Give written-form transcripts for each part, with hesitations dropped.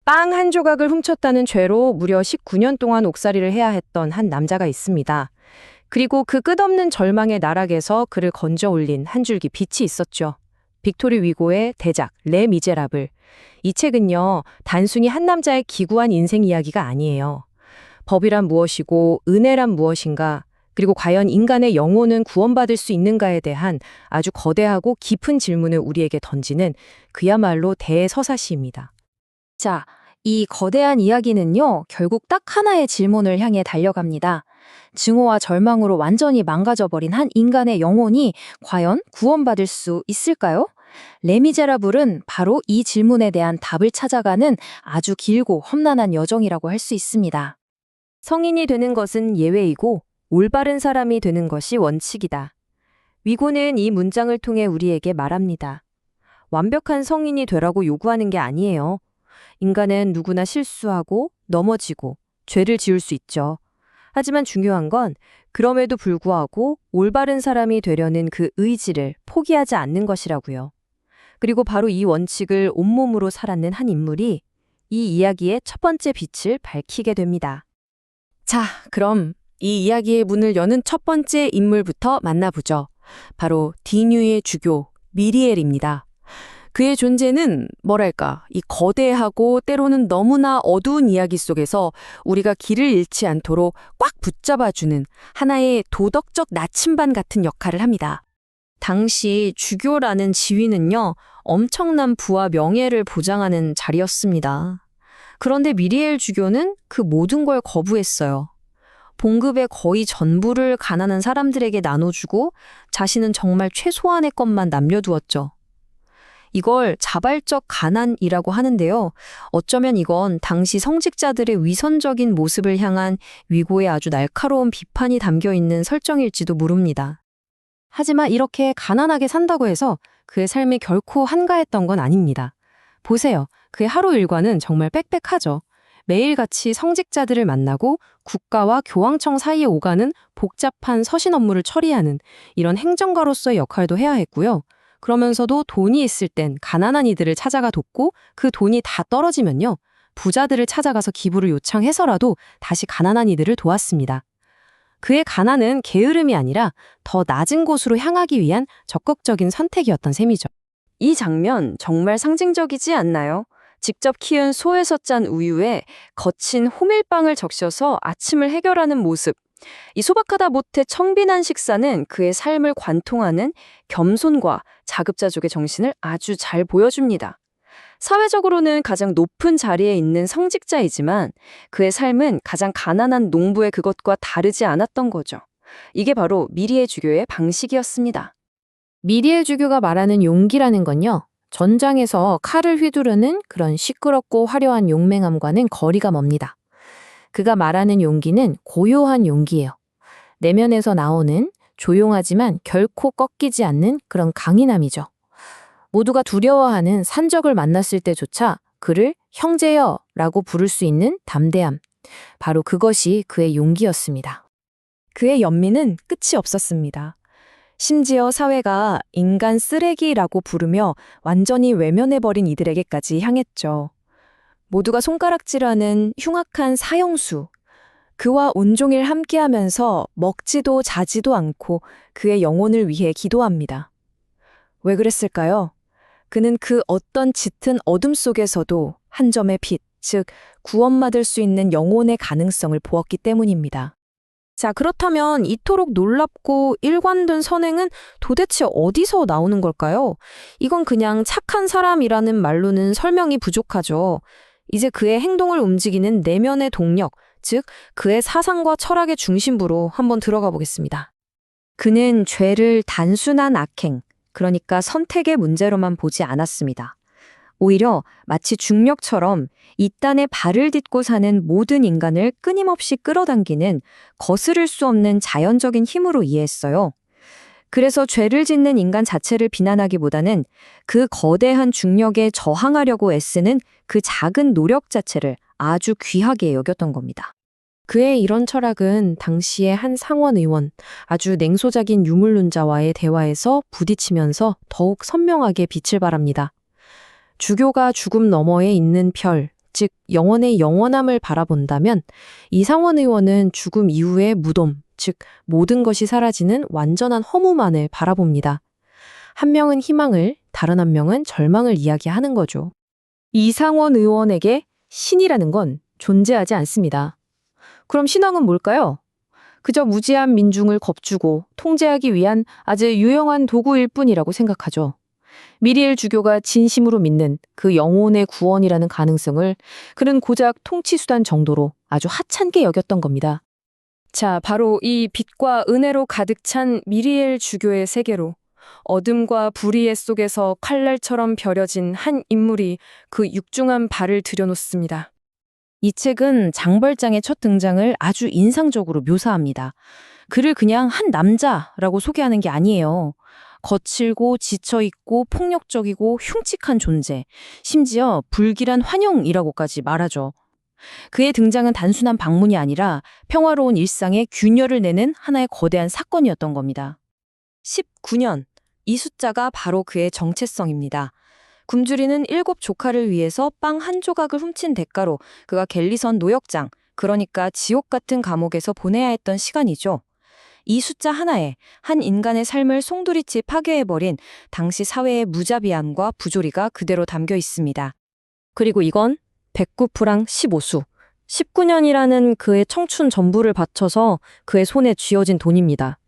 빵 한 조각을 훔쳤다는 죄로 무려 19년 동안 옥살이를 해야 했던 한 남자가 있습니다. 그리고 그 끝없는 절망의 나락에서 그를 건져 올린 한 줄기 빛이 있었죠. 빅토르 위고의 대작 레 미제라블. 이 책은요, 단순히 한 남자의 기구한 인생 이야기가 아니에요. 법이란 무엇이고 은혜란 무엇인가, 그리고 과연 인간의 영혼은 구원받을 수 있는가에 대한 아주 거대하고 깊은 질문을 우리에게 던지는 그야말로 대서사시입니다. 자, 이 거대한 이야기는요, 결국 딱 하나의 질문을 향해 달려갑니다. 증오와 절망으로 완전히 망가져버린 한 인간의 영혼이 과연 구원받을 수 있을까요? 레미제라블은 바로 이 질문에 대한 답을 찾아가는 아주 길고 험난한 여정이라고 할 수 있습니다. 성인이 되는 것은 예외이고 올바른 사람이 되는 것이 원칙이다. 위고는 이 문장을 통해 우리에게 말합니다. 완벽한 성인이 되라고 요구하는 게 아니에요. 인간은 누구나 실수하고 넘어지고 죄를 지을 수 있죠. 하지만 중요한 건 그럼에도 불구하고 올바른 사람이 되려는 그 의지를 포기하지 않는 것이라고요. 그리고 바로 이 원칙을 온몸으로 살았는 한 인물이 이 이야기의 첫 번째 빛을 밝히게 됩니다. 자, 그럼 이 이야기의 문을 여는 첫 번째 인물부터 만나보죠. 바로 디뉴의 주교 미리엘입니다. 그의 존재는 뭐랄까, 이 거대하고 때로는 너무나 어두운 이야기 속에서 우리가 길을 잃지 않도록 꽉 붙잡아주는 하나의 도덕적 나침반 같은 역할을 합니다. 당시 주교라는 지위는요, 엄청난 부와 명예를 보장하는 자리였습니다. 그런데 미리엘 주교는 그 모든 걸 거부했어요. 봉급의 거의 전부를 가난한 사람들에게 나눠주고 자신은 정말 최소한의 것만 남겨두었죠. 이걸 자발적 가난이라고 하는데요. 어쩌면 이건 당시 성직자들의 위선적인 모습을 향한 위고의 아주 날카로운 비판이 담겨 있는 설정일지도 모릅니다. 하지만 이렇게 가난하게 산다고 해서 그의 삶이 결코 한가했던 건 아닙니다. 보세요. 그의 하루 일과는 정말 빽빽하죠. 매일같이 성직자들을 만나고 국가와 교황청 사이에 오가는 복잡한 서신 업무를 처리하는 이런 행정가로서의 역할도 해야 했고요. 그러면서도 돈이 있을 땐 가난한 이들을 찾아가 돕고 그 돈이 다 떨어지면요, 부자들을 찾아가서 기부를 요청해서라도 다시 가난한 이들을 도왔습니다. 그의 가난은 게으름이 아니라 더 낮은 곳으로 향하기 위한 적극적인 선택이었던 셈이죠. 이 장면 정말 상징적이지 않나요? 직접 키운 소에서 짠 우유에 거친 호밀빵을 적셔서 아침을 해결하는 모습. 이 소박하다 못해 청빈한 식사는 그의 삶을 관통하는 겸손과 자급자족의 정신을 아주 잘 보여줍니다. 사회적으로는 가장 높은 자리에 있는 성직자이지만 그의 삶은 가장 가난한 농부의 그것과 다르지 않았던 거죠. 이게 바로 미리엘 주교의 방식이었습니다. 미리엘 주교가 말하는 용기라는 건요, 전장에서 칼을 휘두르는 그런 시끄럽고 화려한 용맹함과는 거리가 멉니다. 그가 말하는 용기는 고요한 용기예요. 내면에서 나오는 조용하지만 결코 꺾이지 않는 그런 강인함이죠. 모두가 두려워하는 산적을 만났을 때조차 그를 형제여 라고 부를 수 있는 담대함. 바로 그것이 그의 용기였습니다. 그의 연민은 끝이 없었습니다. 심지어 사회가 인간 쓰레기라고 부르며 완전히 외면해버린 이들에게까지 향했죠. 모두가 손가락질하는 흉악한 사형수. 그와 온종일 함께하면서 먹지도 자지도 않고 그의 영혼을 위해 기도합니다. 왜 그랬을까요? 그는 그 어떤 짙은 어둠 속에서도 한 점의 빛, 즉 구원받을 수 있는 영혼의 가능성을 보았기 때문입니다. 자, 그렇다면 이토록 놀랍고 일관된 선행은 도대체 어디서 나오는 걸까요? 이건 그냥 착한 사람이라는 말로는 설명이 부족하죠. 이제 그의 행동을 움직이는 내면의 동력, 즉 그의 사상과 철학의 중심부로 한번 들어가 보겠습니다. 그는 죄를 단순한 악행, 그러니까 선택의 문제로만 보지 않았습니다. 오히려 마치 중력처럼 이 땅에 발을 딛고 사는 모든 인간을 끊임없이 끌어당기는 거스를 수 없는 자연적인 힘으로 이해했어요. 그래서 죄를 짓는 인간 자체를 비난하기보다는 그 거대한 중력에 저항하려고 애쓰는 그 작은 노력 자체를 아주 귀하게 여겼던 겁니다. 그의 이런 철학은 당시의 한 상원 의원, 아주 냉소적인 유물론자와의 대화에서 부딪히면서 더욱 선명하게 빛을 발합니다. 주교가 죽음 너머에 있는 별, 즉 영혼의 영원함을 바라본다면 이상원 의원은 죽음 이후의 무덤, 즉 모든 것이 사라지는 완전한 허무만을 바라봅니다. 한 명은 희망을, 다른 한 명은 절망을 이야기하는 거죠. 이상원 의원에게 신이라는 건 존재하지 않습니다. 그럼 신앙은 뭘까요? 그저 무지한 민중을 겁주고 통제하기 위한 아주 유용한 도구일 뿐이라고 생각하죠. 미리엘 주교가 진심으로 믿는 그 영혼의 구원이라는 가능성을 그는 고작 통치수단 정도로 아주 하찮게 여겼던 겁니다. 자, 바로 이 빛과 은혜로 가득 찬 미리엘 주교의 세계로 어둠과 불의의 속에서 칼날처럼 벼려진 한 인물이 그 육중한 발을 들여놓습니다. 이 책은 장벌장의 첫 등장을 아주 인상적으로 묘사합니다. 그를 그냥 한 남자라고 소개하는 게 아니에요. 거칠고 지쳐있고 폭력적이고 흉측한 존재, 심지어 불길한 환영이라고까지 말하죠. 그의 등장은 단순한 방문이 아니라 평화로운 일상에 균열을 내는 하나의 거대한 사건이었던 겁니다. 19년, 이 숫자가 바로 그의 정체성입니다. 굶주리는 7 조카를 위해서 빵 한 조각을 훔친 대가로 그가 갤리선 노역장, 그러니까 지옥 같은 감옥에서 보내야 했던 시간이죠. 이 숫자 하나에 한 인간의 삶을 송두리째 파괴해버린 당시 사회의 무자비함과 부조리가 그대로 담겨 있습니다. 그리고 이건 109프랑 15수, 19년이라는 그의 청춘 전부를 바쳐서 그의 손에 쥐어진 돈입니다.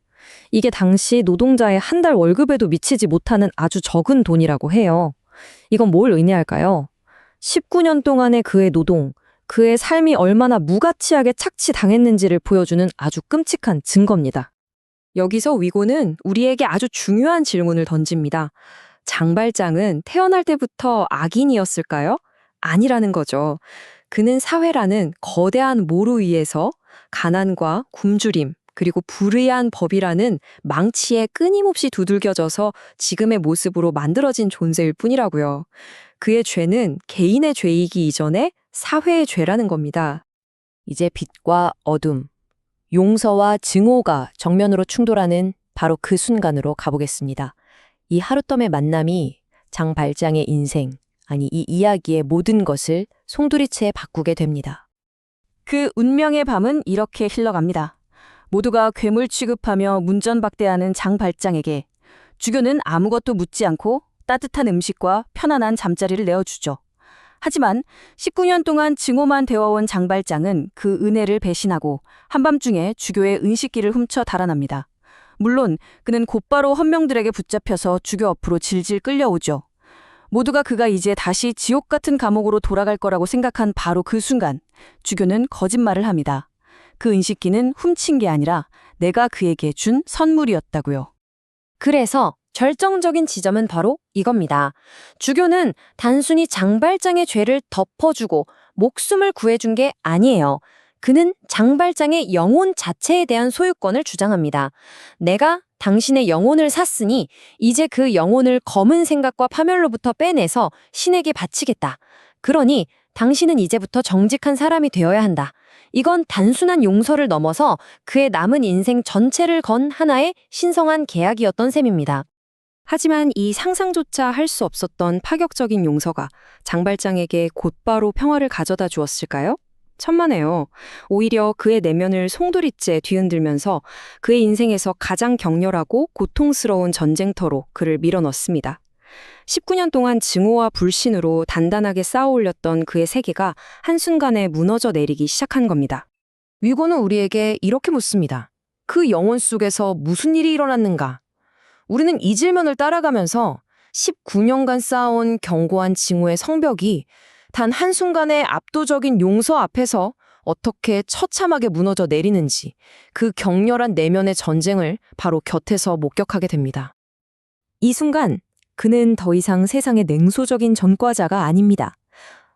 이게 당시 노동자의 한 달 월급에도 미치지 못하는 아주 적은 돈이라고 해요. 이건 뭘 의미할까요? 19년 동안의 그의 노동, 그의 삶이 얼마나 무가치하게 착취당했는지를 보여주는 아주 끔찍한 증거입니다. 여기서 위고는 우리에게 아주 중요한 질문을 던집니다. 장발장은 태어날 때부터 악인이었을까요? 아니라는 거죠. 그는 사회라는 거대한 모루 위에서 가난과 굶주림, 그리고 불의한 법이라는 망치에 끊임없이 두들겨져서 지금의 모습으로 만들어진 존재일 뿐이라고요. 그의 죄는 개인의 죄이기 이전에 사회의 죄라는 겁니다. 이제 빛과 어둠, 용서와 증오가 정면으로 충돌하는 바로 그 순간으로 가보겠습니다. 이 하룻밤의 만남이 장발장의 인생, 아니 이 이야기의 모든 것을 송두리째 바꾸게 됩니다. 그 운명의 밤은 이렇게 흘러갑니다. 모두가 괴물 취급하며 문전박대하는 장발장에게 주교는 아무것도 묻지 않고 따뜻한 음식과 편안한 잠자리를 내어주죠. 하지만 19년 동안 증오만 되어온 장발장은 그 은혜를 배신하고 한밤중에 주교의 은식기를 훔쳐 달아납니다. 물론 그는 곧바로 헌명들에게 붙잡혀서 주교 앞으로 질질 끌려오죠. 모두가 그가 이제 다시 지옥 같은 감옥으로 돌아갈 거라고 생각한 바로 그 순간 주교는 거짓말을 합니다. 그 은식기는 훔친 게 아니라 내가 그에게 준 선물이었다고요. 그래서 결정적인 지점은 바로 이겁니다. 주교는 단순히 장발장의 죄를 덮어주고 목숨을 구해준 게 아니에요. 그는 장발장의 영혼 자체에 대한 소유권을 주장합니다. 내가 당신의 영혼을 샀으니 이제 그 영혼을 검은 생각과 파멸로부터 빼내서 신에게 바치겠다. 그러니 당신은 이제부터 정직한 사람이 되어야 한다. 이건 단순한 용서를 넘어서 그의 남은 인생 전체를 건 하나의 신성한 계약이었던 셈입니다. 하지만 이 상상조차 할 수 없었던 파격적인 용서가 장발장에게 곧바로 평화를 가져다 주었을까요? 천만에요. 오히려 그의 내면을 송두리째 뒤흔들면서 그의 인생에서 가장 격렬하고 고통스러운 전쟁터로 그를 밀어넣습니다. 19년 동안 증오와 불신으로 단단하게 쌓아올렸던 그의 세계가 한순간에 무너져 내리기 시작한 겁니다. 위고는 우리에게 이렇게 묻습니다. 그 영혼 속에서 무슨 일이 일어났는가? 우리는 이 질문을 따라가면서 19년간 쌓아온 견고한 증오의 성벽이 단 한순간의 압도적인 용서 앞에서 어떻게 처참하게 무너져 내리는지 그 격렬한 내면의 전쟁을 바로 곁에서 목격하게 됩니다. 이 순간 그는 더 이상 세상의 냉소적인 전과자가 아닙니다.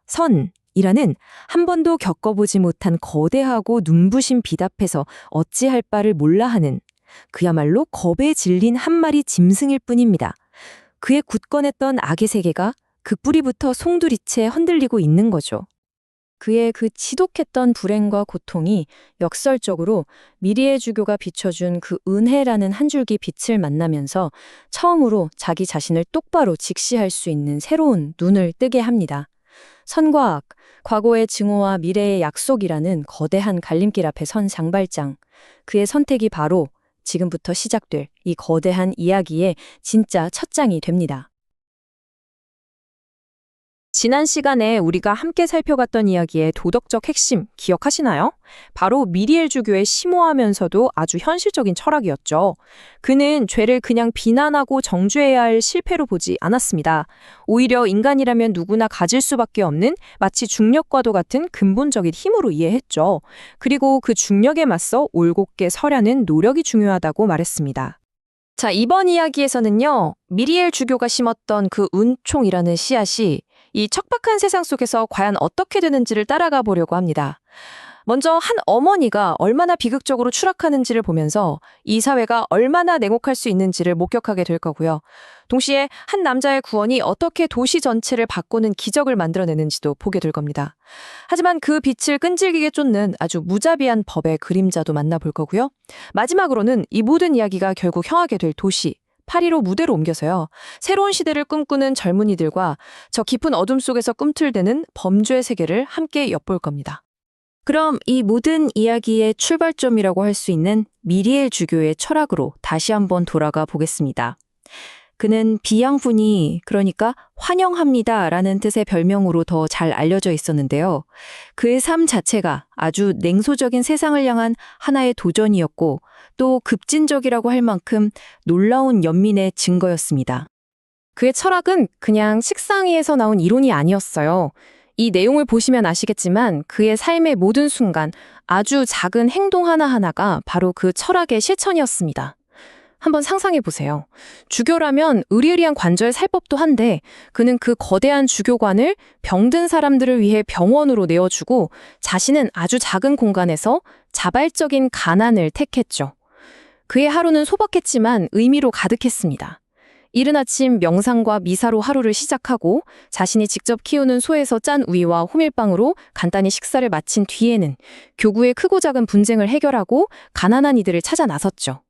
선이라는 한 번도 겪어보지 못한 거대하고 눈부신 빛 앞에서 어찌할 바를 몰라 하는 그야말로 겁에 질린 한 마리 짐승일 뿐입니다. 그의 굳건했던 악의 세계가 그 뿌리부터 송두리째 흔들리고 있는 거죠. 그의 그 지독했던 불행과 고통이 역설적으로 미리의 주교가 비춰준 그 은혜라는 한 줄기 빛을 만나면서 처음으로 자기 자신을 똑바로 직시할 수 있는 새로운 눈을 뜨게 합니다. 선과 악, 과거의 증오와 미래의 약속이라는 거대한 갈림길 앞에 선 장발장. 그의 선택이 바로 지금부터 시작될 이 거대한 이야기의 진짜 첫 장이 됩니다. 지난 시간에 우리가 함께 살펴봤던 이야기의 도덕적 핵심 기억하시나요? 바로 미리엘 주교의 심오하면서도 아주 현실적인 철학이었죠. 그는 죄를 그냥 비난하고 정죄해야 할 실패로 보지 않았습니다. 오히려 인간이라면 누구나 가질 수밖에 없는 마치 중력과도 같은 근본적인 힘으로 이해했죠. 그리고 그 중력에 맞서 올곧게 서려는 노력이 중요하다고 말했습니다. 자, 이번 이야기에서는요, 미리엘 주교가 심었던 그 은총이라는 씨앗이 이 척박한 세상 속에서 과연 어떻게 되는지를 따라가 보려고 합니다. 먼저 한 어머니가 얼마나 비극적으로 추락하는지를 보면서 이 사회가 얼마나 냉혹할 수 있는지를 목격하게 될 거고요. 동시에 한 남자의 구원이 어떻게 도시 전체를 바꾸는 기적을 만들어내는지도 보게 될 겁니다. 하지만 그 빛을 끈질기게 쫓는 아주 무자비한 법의 그림자도 만나볼 거고요. 마지막으로는 이 모든 이야기가 결국 향하게 될 도시, 파리로 무대로 옮겨서요. 새로운 시대를 꿈꾸는 젊은이들과 저 깊은 어둠 속에서 꿈틀대는 범죄의 세계를 함께 엿볼 겁니다. 그럼 이 모든 이야기의 출발점이라고 할 수 있는 미리엘 주교의 철학으로 다시 한번 돌아가 보겠습니다. 그는 비양분이, 그러니까 환영합니다 라는 뜻의 별명으로 더 잘 알려져 있었는데요. 그의 삶 자체가 아주 냉소적인 세상을 향한 하나의 도전이었고 또 급진적이라고 할 만큼 놀라운 연민의 증거였습니다. 그의 철학은 그냥 책상 위에서 나온 이론이 아니었어요. 이 내용을 보시면 아시겠지만 그의 삶의 모든 순간 아주 작은 행동 하나하나가 바로 그 철학의 실천이었습니다. 한번 상상해 보세요. 주교라면 의리의리한 관저에 살 법도 한데 그는 그 거대한 주교관을 병든 사람들을 위해 병원으로 내어주고 자신은 아주 작은 공간에서 자발적인 가난을 택했죠. 그의 하루는 소박했지만 의미로 가득했습니다. 이른 아침 명상과 미사로 하루를 시작하고 자신이 직접 키우는 소에서 짠 우유와 호밀빵으로 간단히 식사를 마친 뒤에는 교구의 크고 작은 분쟁을 해결하고 가난한 이들을 찾아 나섰죠.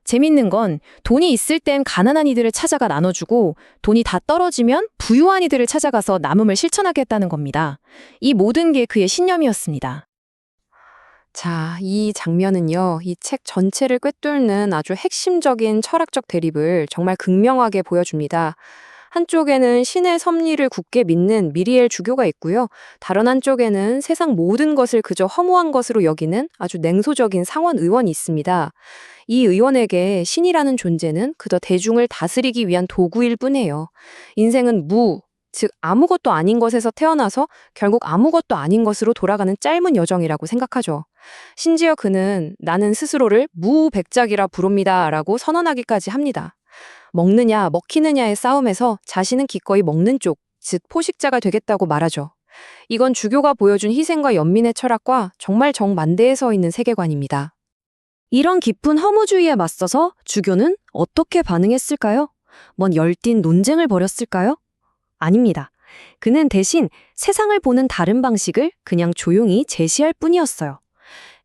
재밌는 건 돈이 있을 땐 가난한 이들을 찾아가 나눠주고 돈이 다 떨어지면 부유한 이들을 찾아가서 남음을 실천하겠다는 겁니다. 이 모든 게 그의 신념이었습니다. 자, 이 장면은요, 이 책 전체를 꿰뚫는 아주 핵심적인 철학적 대립을 정말 극명하게 보여줍니다. 한쪽에는 신의 섭리를 굳게 믿는 미리엘 주교가 있고요. 다른 한쪽에는 세상 모든 것을 그저 허무한 것으로 여기는 아주 냉소적인 상원 의원이 있습니다. 이 의원에게 신이라는 존재는 그저 대중을 다스리기 위한 도구일 뿐이에요. 인생은 즉 아무것도 아닌 것에서 태어나서 결국 아무것도 아닌 것으로 돌아가는 짧은 여정이라고 생각하죠. 심지어 그는 나는 스스로를 무백작이라 부릅니다 라고 선언하기까지 합니다. 먹느냐 먹히느냐의 싸움에서 자신은 기꺼이 먹는 쪽, 즉 포식자가 되겠다고 말하죠. 이건 주교가 보여준 희생과 연민의 철학과 정말 정반대에 서 있는 세계관입니다. 이런 깊은 허무주의에 맞서서 주교는 어떻게 반응했을까요? 뭔 열띤 논쟁을 벌였을까요? 아닙니다. 그는 대신 세상을 보는 다른 방식을 그냥 조용히 제시할 뿐이었어요.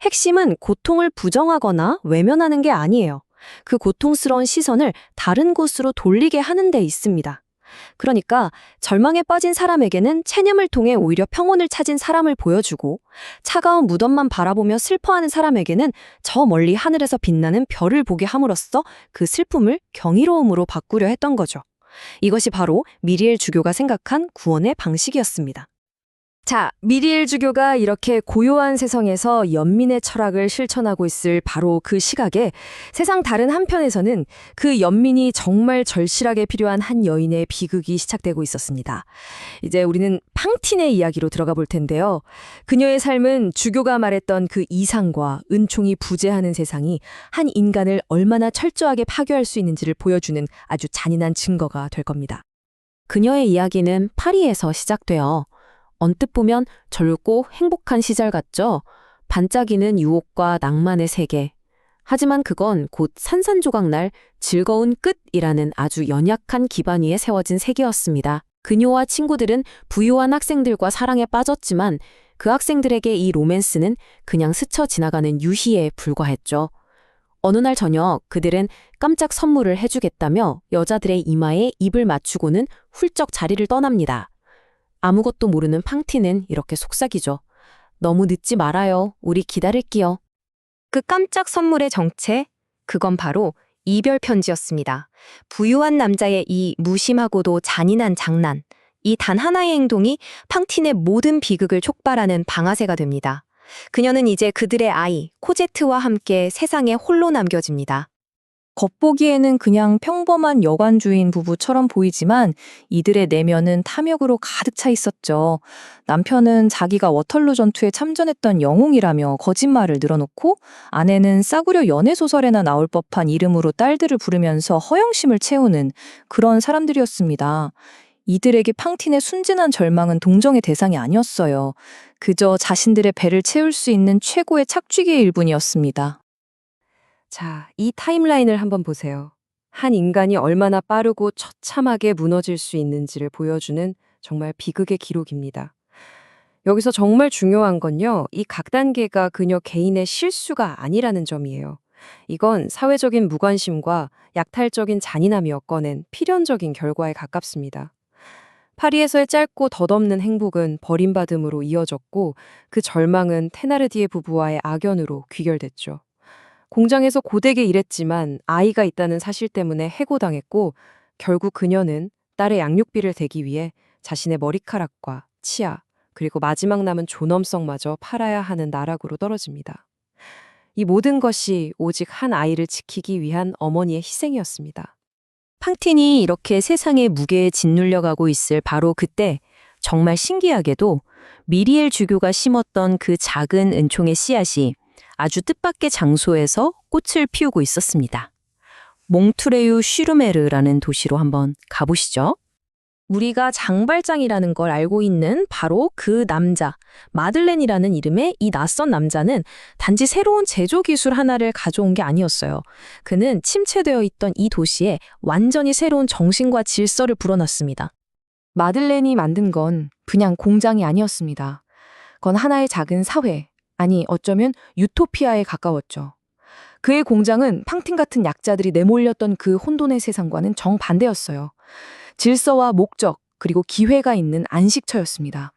핵심은 고통을 부정하거나 외면하는 게 아니에요. 그 고통스러운 시선을 다른 곳으로 돌리게 하는 데 있습니다. 그러니까 절망에 빠진 사람에게는 체념을 통해 오히려 평온을 찾은 사람을 보여주고 차가운 무덤만 바라보며 슬퍼하는 사람에게는 저 멀리 하늘에서 빛나는 별을 보게 함으로써 그 슬픔을 경이로움으로 바꾸려 했던 거죠. 이것이 바로 미리엘 주교가 생각한 구원의 방식이었습니다. 자, 미리엘 주교가 이렇게 고요한 세상에서 연민의 철학을 실천하고 있을 바로 그 시각에 세상 다른 한편에서는 그 연민이 정말 절실하게 필요한 한 여인의 비극이 시작되고 있었습니다. 이제 우리는 팡틴의 이야기로 들어가 볼 텐데요. 그녀의 삶은 주교가 말했던 그 이상과 은총이 부재하는 세상이 한 인간을 얼마나 철저하게 파괴할 수 있는지를 보여주는 아주 잔인한 증거가 될 겁니다. 그녀의 이야기는 파리에서 시작돼요. 언뜻 보면 젊고 행복한 시절 같죠? 반짝이는 유혹과 낭만의 세계. 하지만 그건 곧 산산조각날 즐거운 끝이라는 아주 연약한 기반 위에 세워진 세계였습니다. 그녀와 친구들은 부유한 학생들과 사랑에 빠졌지만 그 학생들에게 이 로맨스는 그냥 스쳐 지나가는 유희에 불과했죠. 어느 날 저녁 그들은 깜짝 선물을 해주겠다며 여자들의 이마에 입을 맞추고는 훌쩍 자리를 떠납니다. 아무것도 모르는 팡티는 이렇게 속삭이죠. 너무 늦지 말아요. 우리 기다릴게요. 그 깜짝 선물의 정체? 그건 바로 이별 편지였습니다. 부유한 남자의 이 무심하고도 잔인한 장난, 이 단 하나의 행동이 팡틴의 모든 비극을 촉발하는 방아쇠가 됩니다. 그녀는 이제 그들의 아이, 코제트와 함께 세상에 홀로 남겨집니다. 겉보기에는 그냥 평범한 여관주인 부부처럼 보이지만 이들의 내면은 탐욕으로 가득 차 있었죠. 남편은 자기가 워털루 전투에 참전했던 영웅이라며 거짓말을 늘어놓고 아내는 싸구려 연애소설에나 나올 법한 이름으로 딸들을 부르면서 허영심을 채우는 그런 사람들이었습니다. 이들에게 팡틴의 순진한 절망은 동정의 대상이 아니었어요. 그저 자신들의 배를 채울 수 있는 최고의 착취기의 일뿐이었습니다. 자, 이 타임라인을 한번 보세요. 한 인간이 얼마나 빠르고 처참하게 무너질 수 있는지를 보여주는 정말 비극의 기록입니다. 여기서 정말 중요한 건요, 이 각 단계가 그녀 개인의 실수가 아니라는 점이에요. 이건 사회적인 무관심과 약탈적인 잔인함이 엮어낸 필연적인 결과에 가깝습니다. 파리에서의 짧고 덧없는 행복은 버림받음으로 이어졌고 그 절망은 테나르디에 부부와의 악연으로 귀결됐죠. 공장에서 고되게 일했지만 아이가 있다는 사실 때문에 해고당했고 결국 그녀는 딸의 양육비를 대기 위해 자신의 머리카락과 치아 그리고 마지막 남은 존엄성마저 팔아야 하는 나락으로 떨어집니다. 이 모든 것이 오직 한 아이를 지키기 위한 어머니의 희생이었습니다. 팡틴이 이렇게 세상의 무게에 짓눌려가고 있을 바로 그때 정말 신기하게도 미리엘 주교가 심었던 그 작은 은총의 씨앗이 아주 뜻밖의 장소에서 꽃을 피우고 있었습니다. 몽트레유 슈르메르라는 도시로 한번 가보시죠. 우리가 장발장이라는 걸 알고 있는 바로 그 남자, 마들렌이라는 이름의 이 낯선 남자는 단지 새로운 제조 기술 하나를 가져온 게 아니었어요. 그는 침체되어 있던 이 도시에 완전히 새로운 정신과 질서를 불어넣습니다. 마들렌이 만든 건 그냥 공장이 아니었습니다. 그건 하나의 작은 사회, 아니 어쩌면 유토피아에 가까웠죠. 그의 공장은 팡틴 같은 약자들이 내몰렸던 그 혼돈의 세상과는 정반대였어요. 질서와 목적, 그리고 기회가 있는 안식처였습니다.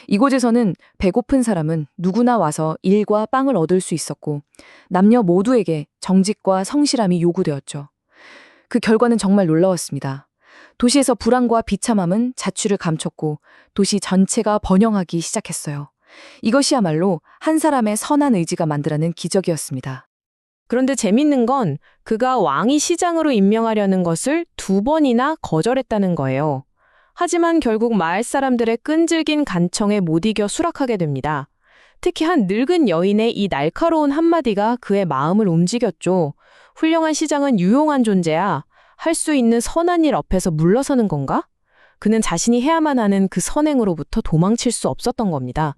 이곳에서는 배고픈 사람은 누구나 와서 일과 빵을 얻을 수 있었고 남녀 모두에게 정직과 성실함이 요구되었죠. 그 결과는 정말 놀라웠습니다. 도시에서 불안과 비참함은 자취를 감췄고 도시 전체가 번영하기 시작했어요. 이것이야말로 한 사람의 선한 의지가 만들어낸 기적이었습니다. 그런데 재밌는 건 그가 왕이 시장으로 임명하려는 것을 2번이나 거절했다는 거예요. 하지만 결국 마을 사람들의 끈질긴 간청에 못 이겨 수락하게 됩니다. 특히 한 늙은 여인의 이 날카로운 한마디가 그의 마음을 움직였죠. 훌륭한 시장은 유용한 존재야. 할 수 있는 선한 일 앞에서 물러서는 건가? 그는 자신이 해야만 하는 그 선행으로부터 도망칠 수 없었던 겁니다.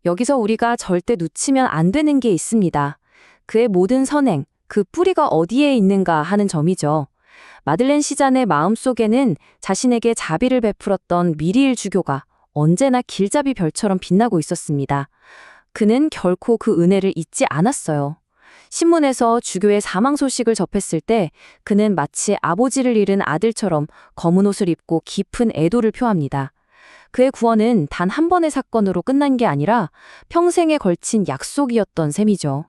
여기서 우리가 절대 놓치면 안 되는 게 있습니다. 그의 모든 선행, 그 뿌리가 어디에 있는가 하는 점이죠. 마들렌 시잔의 마음속에는 자신에게 자비를 베풀었던 미리일 주교가 언제나 길잡이 별처럼 빛나고 있었습니다. 그는 결코 그 은혜를 잊지 않았어요. 신문에서 주교의 사망 소식을 접했을 때 그는 마치 아버지를 잃은 아들처럼 검은 옷을 입고 깊은 애도를 표합니다. 그의 구원은 단 한 번의 사건으로 끝난 게 아니라 평생에 걸친 약속이었던 셈이죠.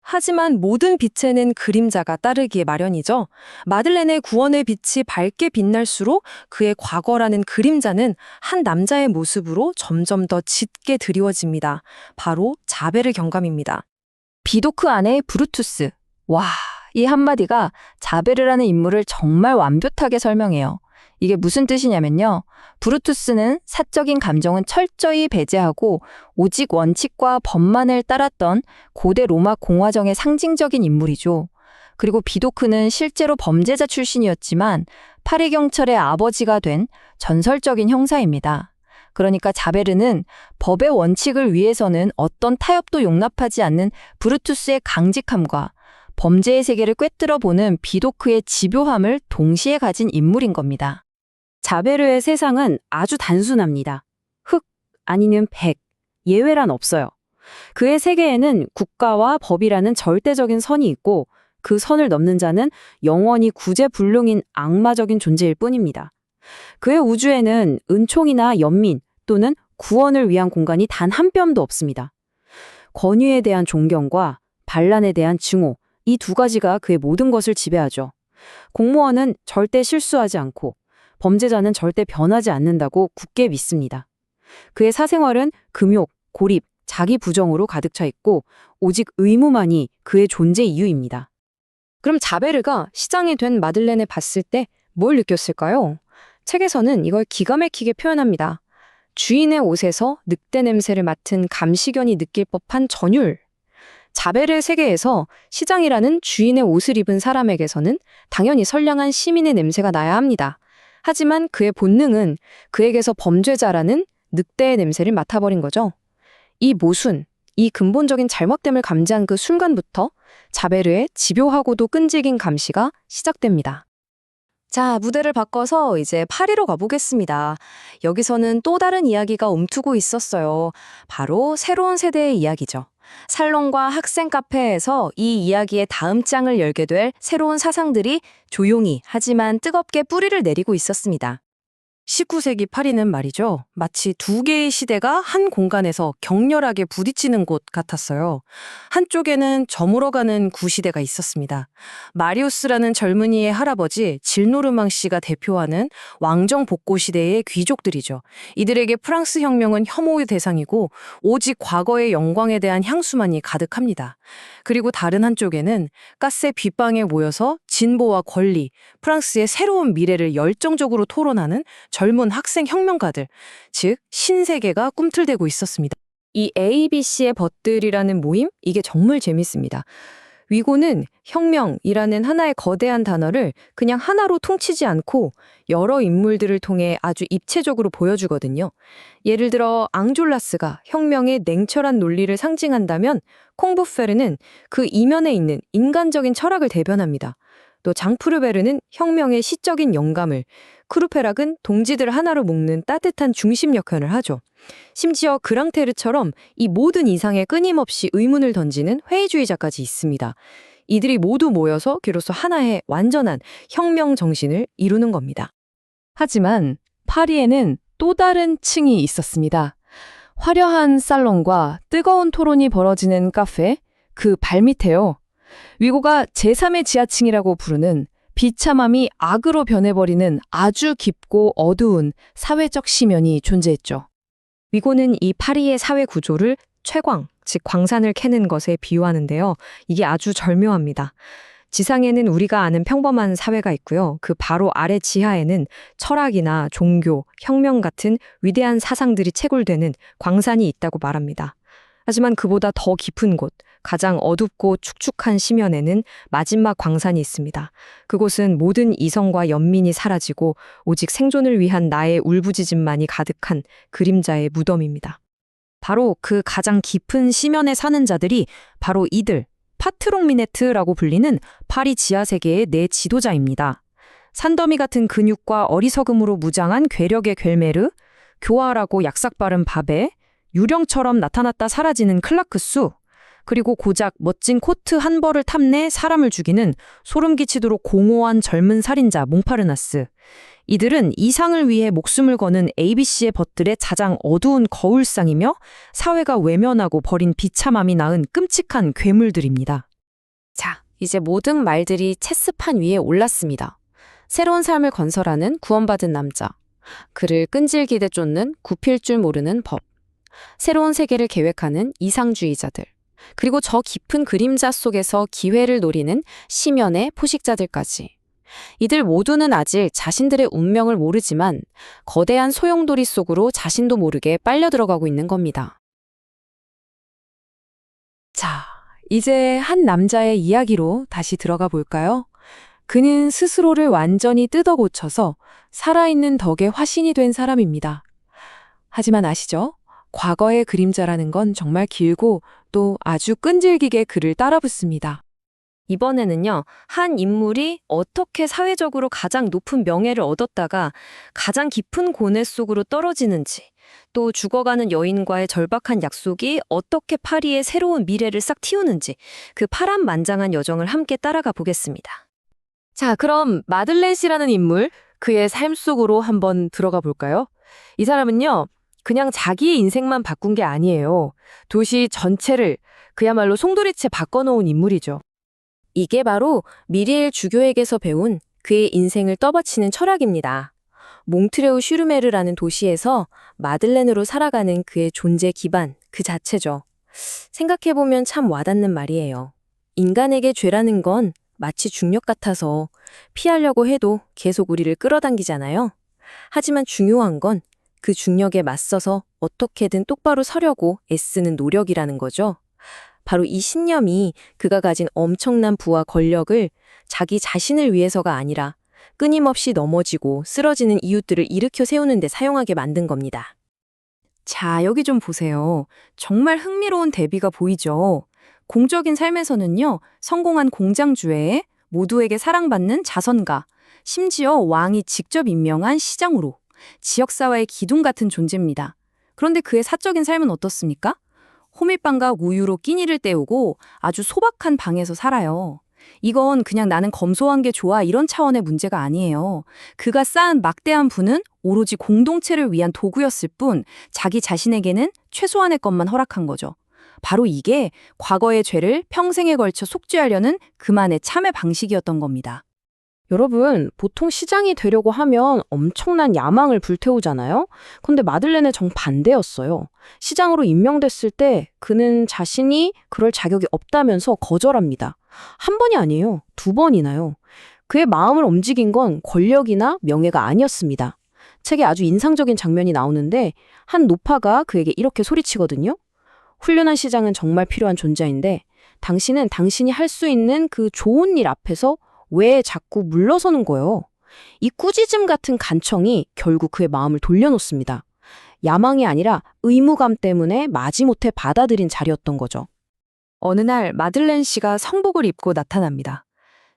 하지만 모든 빛에는 그림자가 따르기에 마련이죠. 마들렌의 구원의 빛이 밝게 빛날수록 그의 과거라는 그림자는 한 남자의 모습으로 점점 더 짙게 드리워집니다. 바로 자베르 경감입니다. 비도크 아내의 브루투스. 와, 이 한마디가 자베르라는 인물을 정말 완벽하게 설명해요. 이게 무슨 뜻이냐면요. 브루투스는 사적인 감정은 철저히 배제하고 오직 원칙과 법만을 따랐던 고대 로마 공화정의 상징적인 인물이죠. 그리고 비도크는 실제로 범죄자 출신이었지만 파리 경찰의 아버지가 된 전설적인 형사입니다. 그러니까 자베르는 법의 원칙을 위해서는 어떤 타협도 용납하지 않는 브루투스의 강직함과 범죄의 세계를 꿰뚫어보는 비도크의 집요함을 동시에 가진 인물인 겁니다. 자베르의 세상은 아주 단순합니다. 흑 아니면 백, 예외란 없어요. 그의 세계에는 국가와 법이라는 절대적인 선이 있고 그 선을 넘는 자는 영원히 구제불능인 악마적인 존재일 뿐입니다. 그의 우주에는 은총이나 연민, 또는 구원을 위한 공간이 단 한 뼘도 없습니다. 권위에 대한 존경과 반란에 대한 증오, 이 두 가지가 그의 모든 것을 지배하죠. 공무원은 절대 실수하지 않고 범죄자는 절대 변하지 않는다고 굳게 믿습니다. 그의 사생활은 금욕, 고립, 자기 부정으로 가득 차 있고 오직 의무만이 그의 존재 이유입니다. 그럼 자베르가 시장이 된 마들렌을 봤을 때 뭘 느꼈을까요? 책에서는 이걸 기가 막히게 표현합니다. 주인의 옷에서 늑대 냄새를 맡은 감시견이 느낄 법한 전율. 자베르 세계에서 시장이라는 주인의 옷을 입은 사람에게서는 당연히 선량한 시민의 냄새가 나야 합니다. 하지만 그의 본능은 그에게서 범죄자라는 늑대의 냄새를 맡아버린 거죠. 이 모순, 이 근본적인 잘못됨을 감지한 그 순간부터 자베르의 집요하고도 끈질긴 감시가 시작됩니다. 자, 무대를 바꿔서 이제 파리로 가보겠습니다. 여기서는 또 다른 이야기가 움트고 있었어요. 바로 새로운 세대의 이야기죠. 살롱과 학생 카페에서 이 이야기의 다음 장을 열게 될 새로운 사상들이 조용히 하지만 뜨겁게 뿌리를 내리고 있었습니다. 19세기 파리는 말이죠. 마치 두 개의 시대가 한 공간에서 격렬하게 부딪히는 곳 같았어요. 한쪽에는 저물어가는 구시대가 있었습니다. 마리우스라는 젊은이의 할아버지 질노르망 씨가 대표하는 왕정 복고 시대의 귀족들이죠. 이들에게 프랑스 혁명은 혐오의 대상이고 오직 과거의 영광에 대한 향수만이 가득합니다. 그리고 다른 한쪽에는 가스의 빗방에 모여서 진보와 권리, 프랑스의 새로운 미래를 열정적으로 토론하는 젊은 학생 혁명가들, 즉 신세계가 꿈틀대고 있었습니다. 이 ABC의 벗들이라는 모임? 이게 정말 재밌습니다. 위고는 혁명이라는 하나의 거대한 단어를 그냥 하나로 퉁치지 않고 여러 인물들을 통해 아주 입체적으로 보여주거든요. 예를 들어 앙졸라스가 혁명의 냉철한 논리를 상징한다면 콩부페르는 그 이면에 있는 인간적인 철학을 대변합니다. 또 장프르베르는 혁명의 시적인 영감을, 크루페락은 동지들 하나로 묶는 따뜻한 중심 역할을 하죠. 심지어 그랑테르처럼 이 모든 이상에 끊임없이 의문을 던지는 회의주의자까지 있습니다. 이들이 모두 모여서 비로소 하나의 완전한 혁명 정신을 이루는 겁니다. 하지만 파리에는 또 다른 층이 있었습니다. 화려한 살롱과 뜨거운 토론이 벌어지는 카페, 그 발밑에요. 위고가 제3의 지하층이라고 부르는 비참함이 악으로 변해버리는 아주 깊고 어두운 사회적 심연이 존재했죠. 위고는 이 파리의 사회 구조를 채광, 즉 광산을 캐는 것에 비유하는데요. 이게 아주 절묘합니다. 지상에는 우리가 아는 평범한 사회가 있고요. 그 바로 아래 지하에는 철학이나 종교, 혁명 같은 위대한 사상들이 채굴되는 광산이 있다고 말합니다. 하지만 그보다 더 깊은 곳, 가장 어둡고 축축한 심연에는 마지막 광산이 있습니다. 그곳은 모든 이성과 연민이 사라지고 오직 생존을 위한 나의 울부짖음만이 가득한 그림자의 무덤입니다. 바로 그 가장 깊은 심연에 사는 자들이 바로 이들, 파트롱 미네트라고 불리는 파리 지하세계의 네 지도자입니다. 산더미 같은 근육과 어리석음으로 무장한 괴력의 괴메르, 교활하고 약삭빠른 바베, 유령처럼 나타났다 사라지는 클라크수, 그리고 고작 멋진 코트 한 벌을 탐내 사람을 죽이는 소름 끼치도록 공허한 젊은 살인자 몽파르나스. 이들은 이상을 위해 목숨을 거는 ABC의 벗들의 가장 어두운 거울상이며 사회가 외면하고 버린 비참함이 낳은 끔찍한 괴물들입니다. 자, 이제 모든 말들이 체스판 위에 올랐습니다. 새로운 삶을 건설하는 구원받은 남자. 그를 끈질기게 쫓는 굽힐 줄 모르는 법. 새로운 세계를 계획하는 이상주의자들. 그리고 저 깊은 그림자 속에서 기회를 노리는 심연의 포식자들까지. 이들 모두는 아직 자신들의 운명을 모르지만 거대한 소용돌이 속으로 자신도 모르게 빨려 들어가고 있는 겁니다. 자, 이제 한 남자의 이야기로 다시 들어가 볼까요? 그는 스스로를 완전히 뜯어 고쳐서 살아있는 덕의 화신이 된 사람입니다. 하지만 아시죠? 과거의 그림자라는 건 정말 길고 또 아주 끈질기게 그를 따라붙습니다. 이번에는요, 한 인물이 어떻게 사회적으로 가장 높은 명예를 얻었다가 가장 깊은 고뇌 속으로 떨어지는지, 또 죽어가는 여인과의 절박한 약속이 어떻게 파리의 새로운 미래를 싹 틔우는지 그 파란만장한 여정을 함께 따라가 보겠습니다. 자, 그럼 마들렌 씨라는 인물, 그의 삶 속으로 한번 들어가 볼까요? 이 사람은요, 그냥 자기의 인생만 바꾼 게 아니에요. 도시 전체를 그야말로 송두리째 바꿔놓은 인물이죠. 이게 바로 미리엘 주교에게서 배운 그의 인생을 떠받치는 철학입니다. 몽트레우 슈르메르라는 도시에서 마들렌으로 살아가는 그의 존재 기반 그 자체죠. 생각해보면 참 와닿는 말이에요. 인간에게 죄라는 건 마치 중력 같아서 피하려고 해도 계속 우리를 끌어당기잖아요. 하지만 중요한 건 그 중력에 맞서서 어떻게든 똑바로 서려고 애쓰는 노력이라는 거죠. 바로 이 신념이 그가 가진 엄청난 부와 권력을 자기 자신을 위해서가 아니라 끊임없이 넘어지고 쓰러지는 이웃들을 일으켜 세우는 데 사용하게 만든 겁니다. 자, 여기 좀 보세요. 정말 흥미로운 대비가 보이죠? 공적인 삶에서는요, 성공한 공장주에 모두에게 사랑받는 자선가, 심지어 왕이 직접 임명한 시장으로 지역사회의 기둥 같은 존재입니다. 그런데 그의 사적인 삶은 어떻습니까? 호밀빵과 우유로 끼니를 때우고 아주 소박한 방에서 살아요. 이건 그냥 나는 검소한 게 좋아 이런 차원의 문제가 아니에요. 그가 쌓은 막대한 부는 오로지 공동체를 위한 도구였을 뿐 자기 자신에게는 최소한의 것만 허락한 거죠. 바로 이게 과거의 죄를 평생에 걸쳐 속죄하려는 그만의 참의 방식이었던 겁니다. 여러분, 보통 시장이 되려고 하면 엄청난 야망을 불태우잖아요? 근데 마들렌은 정반대였어요. 시장으로 임명됐을 때 그는 자신이 그럴 자격이 없다면서 거절합니다. 한 번이 아니에요. 두 번이나요. 그의 마음을 움직인 건 권력이나 명예가 아니었습니다. 책에 아주 인상적인 장면이 나오는데 한 노파가 그에게 이렇게 소리치거든요. 훌륭한 시장은 정말 필요한 존재인데 당신은 당신이 할 수 있는 그 좋은 일 앞에서 왜 자꾸 물러서는 거예요? 이 꾸짖음 같은 간청이 결국 그의 마음을 돌려놓습니다. 야망이 아니라 의무감 때문에 마지못해 받아들인 자리였던 거죠. 어느 날 마들렌 씨가 성복을 입고 나타납니다.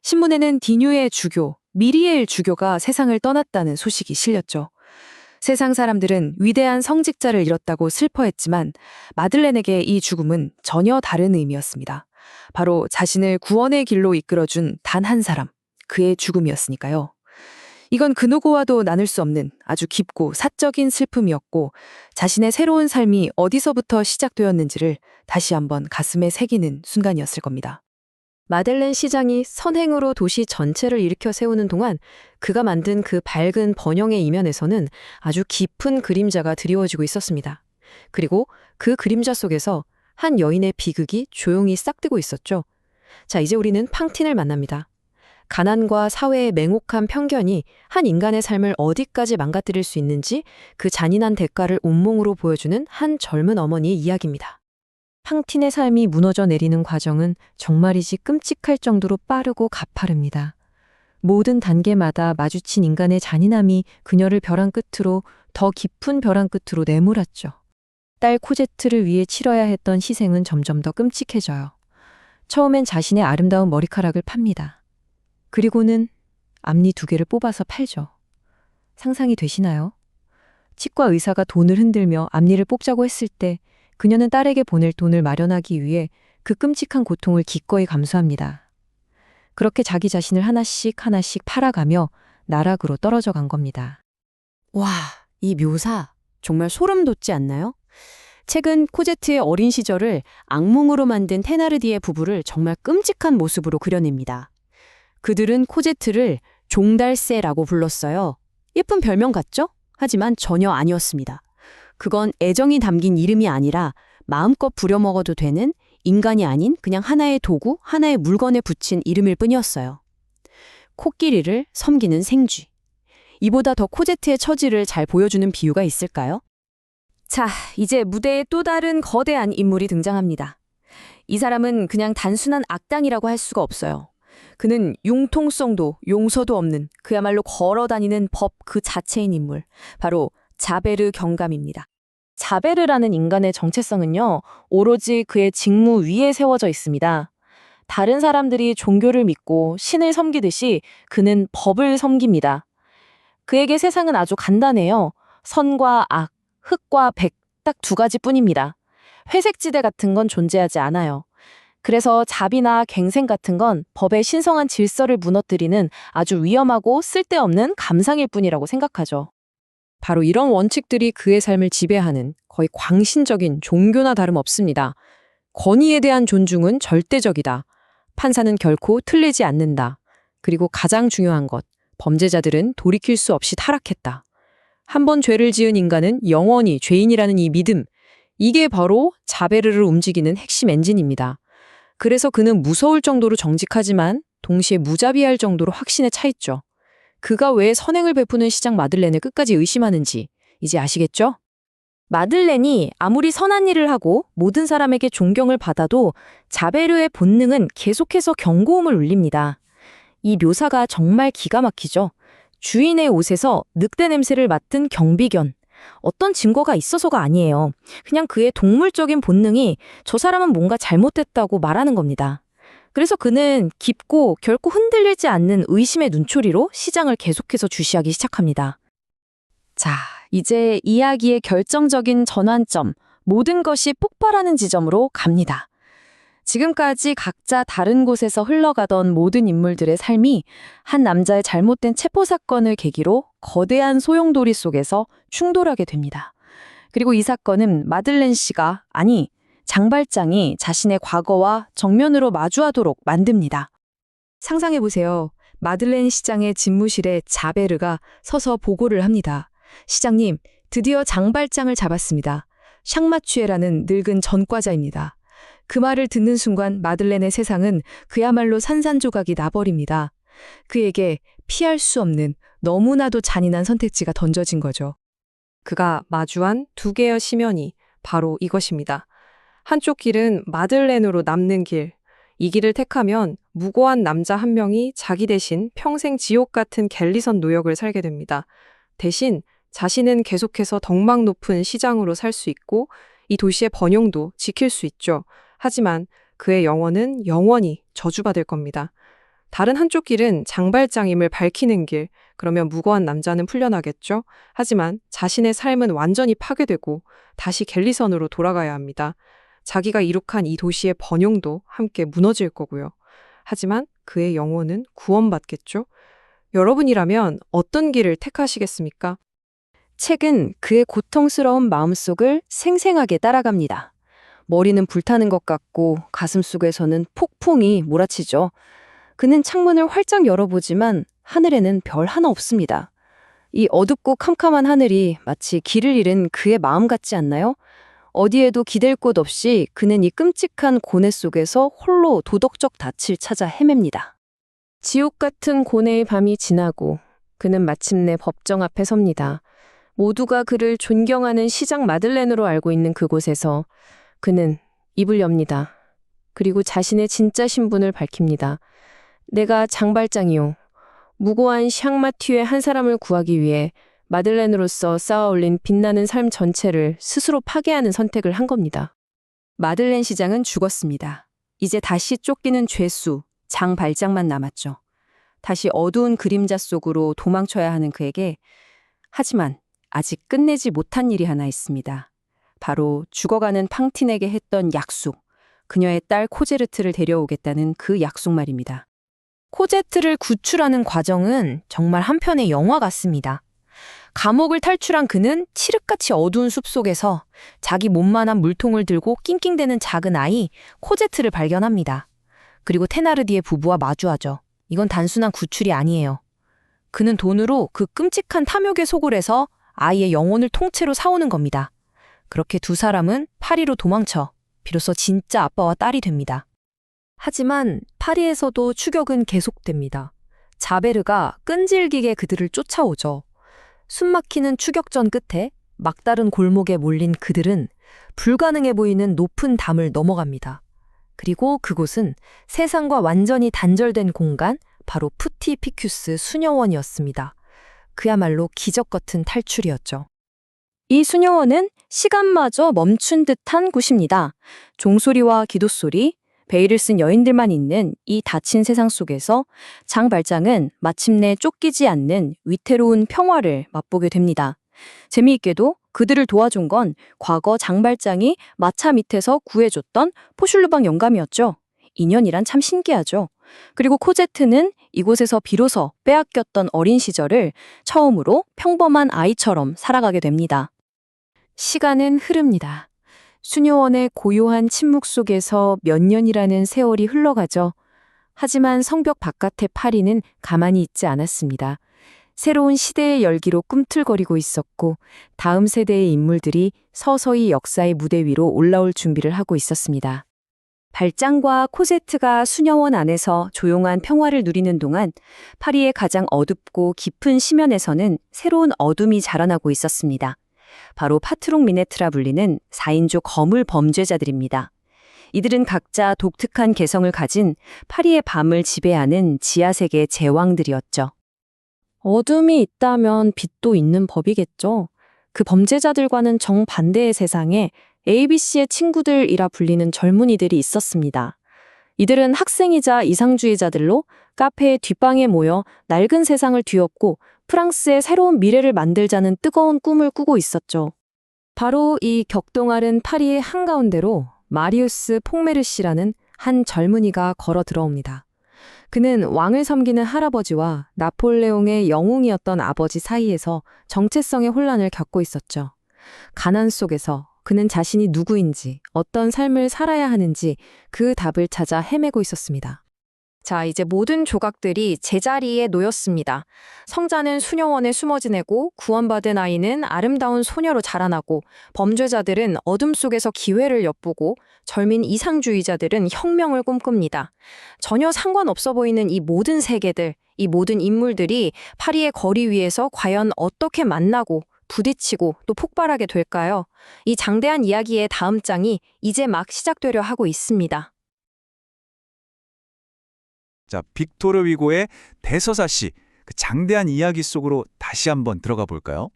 신문에는 디뉴의 주교, 미리엘 주교가 세상을 떠났다는 소식이 실렸죠. 세상 사람들은 위대한 성직자를 잃었다고 슬퍼했지만 마들렌에게 이 죽음은 전혀 다른 의미였습니다. 바로 자신을 구원의 길로 이끌어준 단 한 사람, 그의 죽음이었으니까요. 이건 그 누구와도 나눌 수 없는 아주 깊고 사적인 슬픔이었고 자신의 새로운 삶이 어디서부터 시작되었는지를 다시 한번 가슴에 새기는 순간이었을 겁니다. 마들렌 시장이 선행으로 도시 전체를 일으켜 세우는 동안 그가 만든 그 밝은 번영의 이면에서는 아주 깊은 그림자가 드리워지고 있었습니다. 그리고 그 그림자 속에서 한 여인의 비극이 조용히 싹트고 있었죠. 자, 이제 우리는 팡틴을 만납니다. 가난과 사회의 맹혹한 편견이 한 인간의 삶을 어디까지 망가뜨릴 수 있는지 그 잔인한 대가를 온몸으로 보여주는 한 젊은 어머니의 이야기입니다. 팡틴의 삶이 무너져 내리는 과정은 정말이지 끔찍할 정도로 빠르고 가파릅니다. 모든 단계마다 마주친 인간의 잔인함이 그녀를 벼랑 끝으로 더 깊은 벼랑 끝으로 내몰았죠. 딸 코제트를 위해 치러야 했던 희생은 점점 더 끔찍해져요. 처음엔 자신의 아름다운 머리카락을 팝니다. 그리고는 앞니 2개를 뽑아서 팔죠. 상상이 되시나요? 치과 의사가 돈을 흔들며 앞니를 뽑자고 했을 때 그녀는 딸에게 보낼 돈을 마련하기 위해 그 끔찍한 고통을 기꺼이 감수합니다. 그렇게 자기 자신을 하나씩 하나씩 팔아가며 나락으로 떨어져 간 겁니다. 와, 이 묘사 정말 소름 돋지 않나요? 책은 코제트의 어린 시절을 악몽으로 만든 테나르디에 부부를 정말 끔찍한 모습으로 그려냅니다. 그들은 코제트를 종달새라고 불렀어요. 예쁜 별명 같죠? 하지만 전혀 아니었습니다. 그건 애정이 담긴 이름이 아니라 마음껏 부려먹어도 되는 인간이 아닌 그냥 하나의 도구, 하나의 물건에 붙인 이름일 뿐이었어요. 코끼리를 섬기는 생쥐. 이보다 더 코제트의 처지를 잘 보여주는 비유가 있을까요? 자, 이제 무대에 또 다른 거대한 인물이 등장합니다. 이 사람은 그냥 단순한 악당이라고 할 수가 없어요. 그는 융통성도 용서도 없는 그야말로 걸어다니는 법 그 자체인 인물, 바로 자베르 경감입니다. 자베르라는 인간의 정체성은요, 오로지 그의 직무 위에 세워져 있습니다. 다른 사람들이 종교를 믿고 신을 섬기듯이 그는 법을 섬깁니다. 그에게 세상은 아주 간단해요. 선과 악, 흑과 백, 딱 2가지뿐입니다. 회색지대 같은 건 존재하지 않아요. 그래서 자비나 갱생 같은 건 법의 신성한 질서를 무너뜨리는 아주 위험하고 쓸데없는 감상일 뿐이라고 생각하죠. 바로 이런 원칙들이 그의 삶을 지배하는 거의 광신적인 종교나 다름없습니다. 권위에 대한 존중은 절대적이다. 판사는 결코 틀리지 않는다. 그리고 가장 중요한 것, 범죄자들은 돌이킬 수 없이 타락했다. 한 번 죄를 지은 인간은 영원히 죄인이라는 이 믿음, 이게 바로 자베르를 움직이는 핵심 엔진입니다. 그래서 그는 무서울 정도로 정직하지만 동시에 무자비할 정도로 확신에 차 있죠. 그가 왜 선행을 베푸는 시장 마들렌을 끝까지 의심하는지 이제 아시겠죠? 마들렌이 아무리 선한 일을 하고 모든 사람에게 존경을 받아도 자베르의 본능은 계속해서 경고음을 울립니다. 이 묘사가 정말 기가 막히죠. 주인의 옷에서 늑대 냄새를 맡은 경비견. 어떤 증거가 있어서가 아니에요. 그냥 그의 동물적인 본능이 저 사람은 뭔가 잘못됐다고 말하는 겁니다. 그래서 그는 깊고 결코 흔들리지 않는 의심의 눈초리로 시장을 계속해서 주시하기 시작합니다. 자, 이제 이야기의 결정적인 전환점, 모든 것이 폭발하는 지점으로 갑니다. 지금까지 각자 다른 곳에서 흘러가던 모든 인물들의 삶이 한 남자의 잘못된 체포 사건을 계기로 거대한 소용돌이 속에서 충돌하게 됩니다. 그리고 이 사건은 마들렌 씨가, 아니, 장발장이 자신의 과거와 정면으로 마주하도록 만듭니다. 상상해보세요. 마들렌 시장의 집무실에 자베르가 서서 보고를 합니다. 시장님, 드디어 장발장을 잡았습니다. 샹마취에라는 늙은 전과자입니다. 그 말을 듣는 순간 마들렌의 세상은 그야말로 산산조각이 나버립니다. 그에게 피할 수 없는 너무나도 잔인한 선택지가 던져진 거죠. 그가 마주한 두 개의 심연이 바로 이것입니다. 한쪽 길은 마들렌으로 남는 길. 이 길을 택하면 무고한 남자 한 명이 자기 대신 평생 지옥 같은 갤리선 노역을 살게 됩니다. 대신 자신은 계속해서 덕망 높은 시장으로 살 수 있고 이 도시의 번영도 지킬 수 있죠. 하지만 그의 영혼은 영원히 저주받을 겁니다. 다른 한쪽 길은 장발장임을 밝히는 길. 그러면 무고한 남자는 풀려나겠죠. 하지만 자신의 삶은 완전히 파괴되고 다시 갤리선으로 돌아가야 합니다. 자기가 이룩한 이 도시의 번영도 함께 무너질 거고요. 하지만 그의 영혼은 구원받겠죠. 여러분이라면 어떤 길을 택하시겠습니까? 책은 그의 고통스러운 마음속을 생생하게 따라갑니다. 머리는 불타는 것 같고 가슴속에서는 폭풍이 몰아치죠. 그는 창문을 활짝 열어보지만 하늘에는 별 하나 없습니다. 이 어둡고 캄캄한 하늘이 마치 길을 잃은 그의 마음 같지 않나요? 어디에도 기댈 곳 없이 그는 이 끔찍한 고뇌 속에서 홀로 도덕적 닻을 찾아 헤맵니다. 지옥 같은 고뇌의 밤이 지나고 그는 마침내 법정 앞에 섭니다. 모두가 그를 존경하는 시장 마들렌으로 알고 있는 그곳에서 그는 입을 엽니다. 그리고 자신의 진짜 신분을 밝힙니다. 내가 장발장이요. 무고한 샹마튀의 한 사람을 구하기 위해 마들렌으로서 쌓아올린 빛나는 삶 전체를 스스로 파괴하는 선택을 한 겁니다. 마들렌 시장은 죽었습니다. 이제 다시 쫓기는 죄수, 장발장만 남았죠. 다시 어두운 그림자 속으로 도망쳐야 하는 그에게 하지만 아직 끝내지 못한 일이 하나 있습니다. 바로 죽어가는 팡틴에게 했던 약속, 그녀의 딸 코제르트를 데려오겠다는 그 약속 말입니다. 코제트를 구출하는 과정은 정말 한편의 영화 같습니다. 감옥을 탈출한 그는 칠흑같이 어두운 숲속에서 자기 몸만한 물통을 들고 낑낑대는 작은 아이 코제트를 발견합니다. 그리고 테나르디에 부부와 마주하죠. 이건 단순한 구출이 아니에요. 그는 돈으로 그 끔찍한 탐욕의 소굴에서 아이의 영혼을 통째로 사오는 겁니다. 그렇게 두 사람은 파리로 도망쳐 비로소 진짜 아빠와 딸이 됩니다. 하지만 파리에서도 추격은 계속됩니다. 자베르가 끈질기게 그들을 쫓아오죠. 숨막히는 추격전 끝에 막다른 골목에 몰린 그들은 불가능해 보이는 높은 담을 넘어갑니다. 그리고 그곳은 세상과 완전히 단절된 공간, 바로 푸티피큐스 수녀원이었습니다. 그야말로 기적 같은 탈출이었죠. 이 수녀원은 시간마저 멈춘 듯한 곳입니다. 종소리와 기도소리, 베일을 쓴 여인들만 있는 이 닫힌 세상 속에서 장발장은 마침내 쫓기지 않는 위태로운 평화를 맛보게 됩니다. 재미있게도 그들을 도와준 건 과거 장발장이 마차 밑에서 구해줬던 포슐루방 영감이었죠. 인연이란 참 신기하죠. 그리고 코제트는 이곳에서 비로소 빼앗겼던 어린 시절을 처음으로 평범한 아이처럼 살아가게 됩니다. 시간은 흐릅니다. 수녀원의 고요한 침묵 속에서 몇 년이라는 세월이 흘러가죠. 하지만 성벽 바깥의 파리는 가만히 있지 않았습니다. 새로운 시대의 열기로 꿈틀거리고 있었고 다음 세대의 인물들이 서서히 역사의 무대 위로 올라올 준비를 하고 있었습니다. 발장과 코제트가 수녀원 안에서 조용한 평화를 누리는 동안 파리의 가장 어둡고 깊은 심연에서는 새로운 어둠이 자라나고 있었습니다. 바로 파트롱 미네트라 불리는 4인조 거물 범죄자들입니다. 이들은 각자 독특한 개성을 가진 파리의 밤을 지배하는 지하세계의 제왕들이었죠. 어둠이 있다면 빛도 있는 법이겠죠. 그 범죄자들과는 정반대의 세상에 ABC의 친구들이라 불리는 젊은이들이 있었습니다. 이들은 학생이자 이상주의자들로 카페의 뒷방에 모여 낡은 세상을 뒤엎고 프랑스의 새로운 미래를 만들자는 뜨거운 꿈을 꾸고 있었죠. 바로 이 격동아른 파리의 한가운데로 마리우스 퐁메르시라는 한 젊은이가 걸어 들어옵니다. 그는 왕을 섬기는 할아버지와 나폴레옹의 영웅이었던 아버지 사이에서 정체성의 혼란을 겪고 있었죠. 가난 속에서 그는 자신이 누구인지, 어떤 삶을 살아야 하는지 그 답을 찾아 헤매고 있었습니다. 자, 이제 모든 조각들이 제자리에 놓였습니다. 성자는 수녀원에 숨어 지내고 구원받은 아이는 아름다운 소녀로 자라나고 범죄자들은 어둠 속에서 기회를 엿보고 젊은 이상주의자들은 혁명을 꿈꿉니다. 전혀 상관없어 보이는 이 모든 세계들, 이 모든 인물들이 파리의 거리 위에서 과연 어떻게 만나고 부딪히고 또 폭발하게 될까요? 이 장대한 이야기의 다음 장이 이제 막 시작되려 하고 있습니다. 자, 빅토르 위고의 대서사시, 그 장대한 이야기 속으로 다시 한번 들어가 볼까요?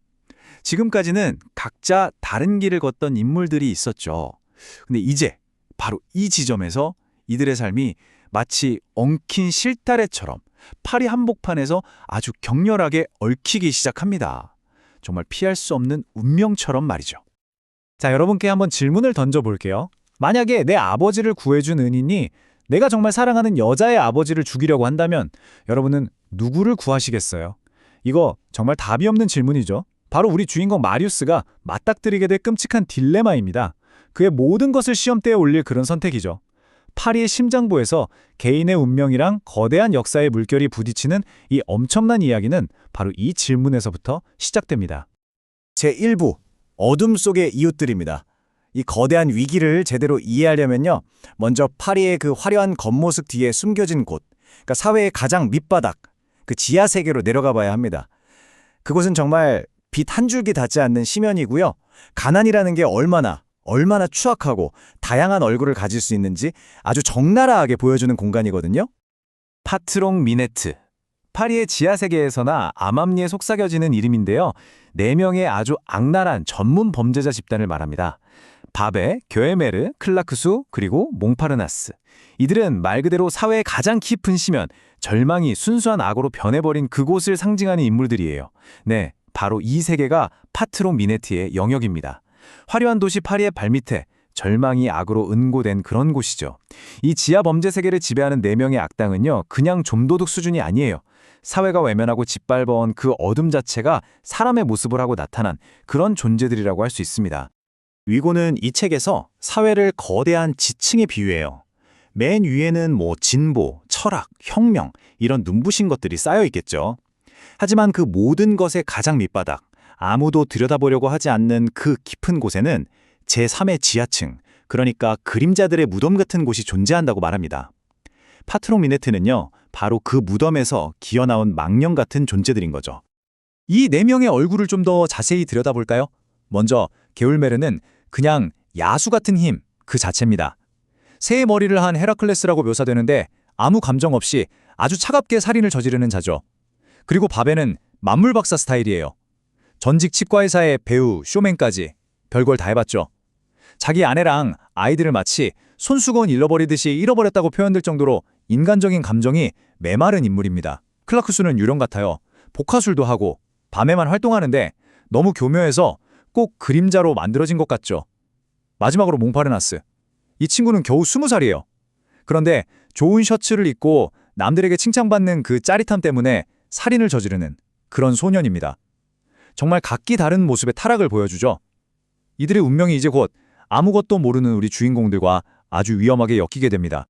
지금까지는 각자 다른 길을 걷던 인물들이 있었죠. 근데 이제 바로 이 지점에서 이들의 삶이 마치 엉킨 실타래처럼 파리 한복판에서 아주 격렬하게 얽히기 시작합니다. 정말 피할 수 없는 운명처럼 말이죠. 자, 여러분께 한번 질문을 던져볼게요. 만약에 내 아버지를 구해준 은인이 내가 정말 사랑하는 여자의 아버지를 죽이려고 한다면 여러분은 누구를 구하시겠어요? 이거 정말 답이 없는 질문이죠. 바로 우리 주인공 마리우스가 맞닥뜨리게 될 끔찍한 딜레마입니다. 그의 모든 것을 시험대에 올릴 그런 선택이죠. 파리의 심장부에서 개인의 운명이랑 거대한 역사의 물결이 부딪히는 이 엄청난 이야기는 바로 이 질문에서부터 시작됩니다. 제1부 어둠 속의 이웃들입니다. 이 거대한 위기를 제대로 이해하려면요. 먼저 파리의 그 화려한 겉모습 뒤에 숨겨진 곳, 그러니까 사회의 가장 밑바닥, 그 지하 세계로 내려가 봐야 합니다. 그곳은 정말 빛 한 줄기 닿지 않는 심연이고요. 가난이라는 게 얼마나 추악하고 다양한 얼굴을 가질 수 있는지 아주 적나라하게 보여주는 공간이거든요. 파트롱 미네트. 파리의 지하세계에서나 암암리에 속삭여지는 이름인데요. 4명의 아주 악랄한 전문 범죄자 집단을 말합니다. 바베, 교에메르, 클라크수, 그리고 몽파르나스. 이들은 말 그대로 사회의 가장 깊은 심연, 절망이 순수한 악으로 변해버린 그곳을 상징하는 인물들이에요. 네, 바로 이 세계가 파트롱 미네트의 영역입니다. 화려한 도시 파리의 발밑에 절망이 악으로 은고된 그런 곳이죠. 이 지하 범죄 세계를 지배하는 4명의 악당은요, 그냥 좀도둑 수준이 아니에요. 사회가 외면하고 짓밟아온 그 어둠 자체가 사람의 모습을 하고 나타난 그런 존재들이라고 할 수 있습니다. 위고는 이 책에서 사회를 거대한 지층에 비유해요. 맨 위에는 진보, 철학, 혁명 이런 눈부신 것들이 쌓여 있겠죠. 하지만 그 모든 것의 가장 밑바닥, 아무도 들여다보려고 하지 않는 그 깊은 곳에는 제3의 지하층, 그러니까 그림자들의 무덤 같은 곳이 존재한다고 말합니다. 파트롱 미네트는요, 바로 그 무덤에서 기어나온 망령 같은 존재들인 거죠. 이 4명의 얼굴을 좀 더 자세히 들여다볼까요? 먼저 게울메르는 그냥 야수 같은 힘 그 자체입니다. 새의 머리를 한 헤라클레스라고 묘사되는데 아무 감정 없이 아주 차갑게 살인을 저지르는 자죠. 그리고 바베는 만물박사 스타일이에요. 전직 치과의사의 배우, 쇼맨까지 별걸 다 해봤죠. 자기 아내랑 아이들을 마치 손수건 잃어버리듯이 잃어버렸다고 표현될 정도로 인간적인 감정이 메마른 인물입니다. 클라크수는 유령 같아요. 복화술도 하고 밤에만 활동하는데 너무 교묘해서 꼭 그림자로 만들어진 것 같죠. 마지막으로 몽파르나스. 이 친구는 겨우 20살이에요. 그런데 좋은 셔츠를 입고 남들에게 칭찬받는 그 짜릿함 때문에 살인을 저지르는 그런 소년입니다. 정말 각기 다른 모습의 타락을 보여주죠. 이들의 운명이 이제 곧 아무것도 모르는 우리 주인공들과 아주 위험하게 엮이게 됩니다.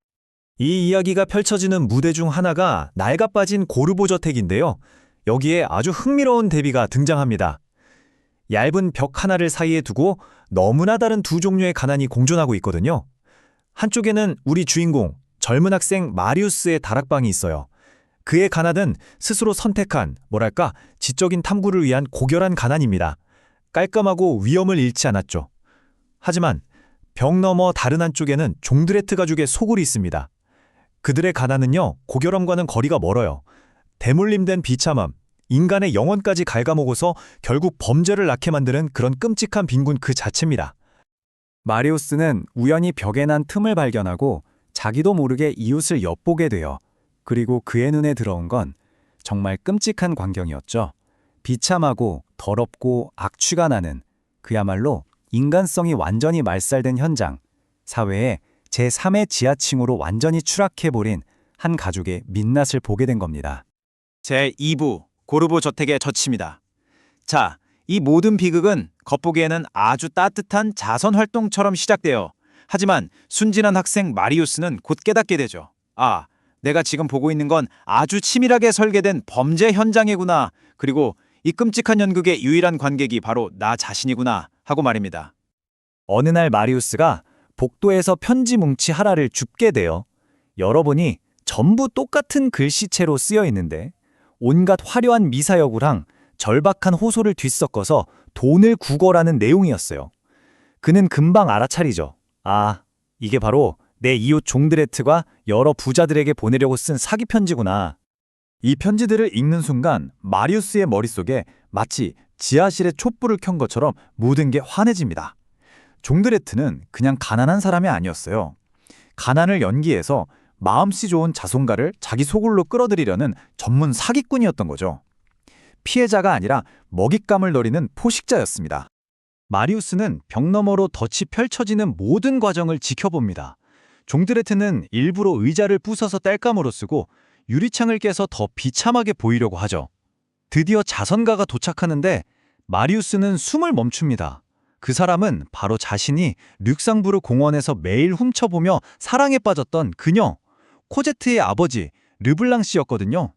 이 이야기가 펼쳐지는 무대 중 하나가 낡아 빠진 고르보 저택인데요. 여기에 아주 흥미로운 대비가 등장합니다. 얇은 벽 하나를 사이에 두고 너무나 다른 두 종류의 가난이 공존하고 있거든요. 한쪽에는 우리 주인공, 젊은 학생 마리우스의 다락방이 있어요. 그의 가난은 스스로 선택한, 지적인 탐구를 위한 고결한 가난입니다. 깔끔하고 위험을 잃지 않았죠. 하지만 벽 너머 다른 한쪽에는 종드레트 가족의 소굴이 있습니다. 그들의 가난은요, 고결함과는 거리가 멀어요. 대물림된 비참함, 인간의 영혼까지 갉아먹어서 결국 범죄를 낳게 만드는 그런 끔찍한 빈곤 그 자체입니다. 마리우스는 우연히 벽에 난 틈을 발견하고 자기도 모르게 이웃을 엿보게 돼요. 그리고 그의 눈에 들어온 건 정말 끔찍한 광경이었죠. 비참하고 더럽고 악취가 나는 그야말로 인간성이 완전히 말살된 현장, 사회의 제3의 지하층으로 완전히 추락해버린 한 가족의 민낯을 보게 된 겁니다. 제2부 고르보 저택의 저치입니다. 자, 이 모든 비극은 겉보기에는 아주 따뜻한 자선 활동처럼 시작돼요. 하지만 순진한 학생 마리우스는 곧 깨닫게 되죠. 아, 내가 지금 보고 있는 건 아주 치밀하게 설계된 범죄 현장이구나. 그리고 이 끔찍한 연극의 유일한 관객이 바로 나 자신이구나 하고 말입니다. 어느 날 마리우스가 복도에서 편지 뭉치 하나를 줍게 돼요. 열어보니 전부 똑같은 글씨체로 쓰여 있는데 온갖 화려한 미사여구랑 절박한 호소를 뒤섞어서 돈을 구걸하는 내용이었어요. 그는 금방 알아차리죠. 아, 이게 바로 내 이웃 종드레트가 여러 부자들에게 보내려고 쓴 사기 편지구나. 이 편지들을 읽는 순간 마리우스의 머릿속에 마치 지하실에 촛불을 켠 것처럼 모든 게 환해집니다. 종드레트는 그냥 가난한 사람이 아니었어요. 가난을 연기해서 마음씨 좋은 자손가를 자기 소굴로 끌어들이려는 전문 사기꾼이었던 거죠. 피해자가 아니라 먹잇감을 노리는 포식자였습니다. 마리우스는 벽 너머로 덫이 펼쳐지는 모든 과정을 지켜봅니다. 종드레트는 일부러 의자를 부숴서 땔감으로 쓰고 유리창을 깨서 더 비참하게 보이려고 하죠. 드디어 자선가가 도착하는데 마리우스는 숨을 멈춥니다. 그 사람은 바로 자신이 룩상부르 공원에서 매일 훔쳐보며 사랑에 빠졌던 그녀, 코제트의 아버지 르블랑 씨였거든요.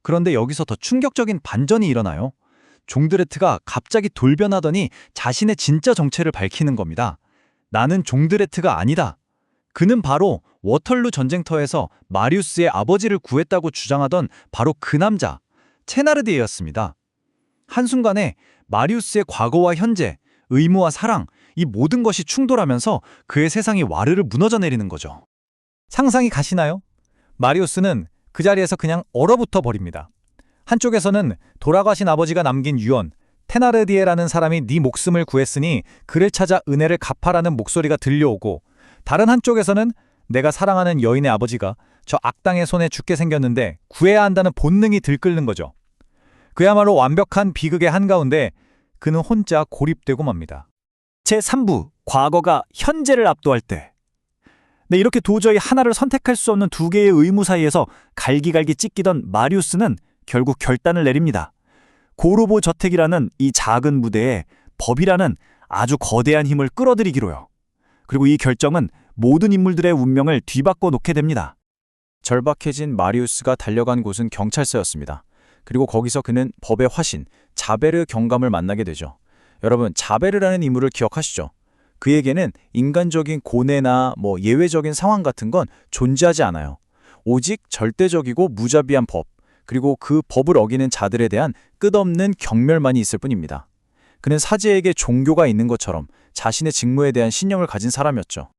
그런데 여기서 더 충격적인 반전이 일어나요. 종드레트가 갑자기 돌변하더니 자신의 진짜 정체를 밝히는 겁니다. 나는 종드레트가 아니다. 그는 바로 워털루 전쟁터에서 마리우스의 아버지를 구했다고 주장하던 바로 그 남자, 체나르디에였습니다. 한순간에 마리우스의 과거와 현재, 의무와 사랑, 이 모든 것이 충돌하면서 그의 세상이 와르르 무너져 내리는 거죠. 상상이 가시나요? 마리우스는 그 자리에서 그냥 얼어붙어 버립니다. 한쪽에서는 돌아가신 아버지가 남긴 유언, 테나르디에라는 사람이 네 목숨을 구했으니 그를 찾아 은혜를 갚아라는 목소리가 들려오고, 다른 한쪽에서는 내가 사랑하는 여인의 아버지가 저 악당의 손에 죽게 생겼는데 구해야 한다는 본능이 들끓는 거죠. 그야말로 완벽한 비극의 한가운데 그는 혼자 고립되고 맙니다. 제3부, 과거가 현재를 압도할 때. 네, 이렇게 도저히 하나를 선택할 수 없는 두 개의 의무 사이에서 갈기갈기 찢기던 마리우스는 결국 결단을 내립니다. 고르보 저택이라는 이 작은 무대에 법이라는 아주 거대한 힘을 끌어들이기로요. 그리고 이 결정은 모든 인물들의 운명을 뒤바꿔 놓게 됩니다. 절박해진 마리우스가 달려간 곳은 경찰서였습니다. 그리고 거기서 그는 법의 화신, 자베르 경감을 만나게 되죠. 여러분, 자베르라는 인물을 기억하시죠? 그에게는 인간적인 고뇌나 예외적인 상황 같은 건 존재하지 않아요. 오직 절대적이고 무자비한 법, 그리고 그 법을 어기는 자들에 대한 끝없는 경멸만이 있을 뿐입니다. 그는 사제에게 종교가 있는 것처럼 자신의 직무에 대한 신념을 가진 사람이었죠.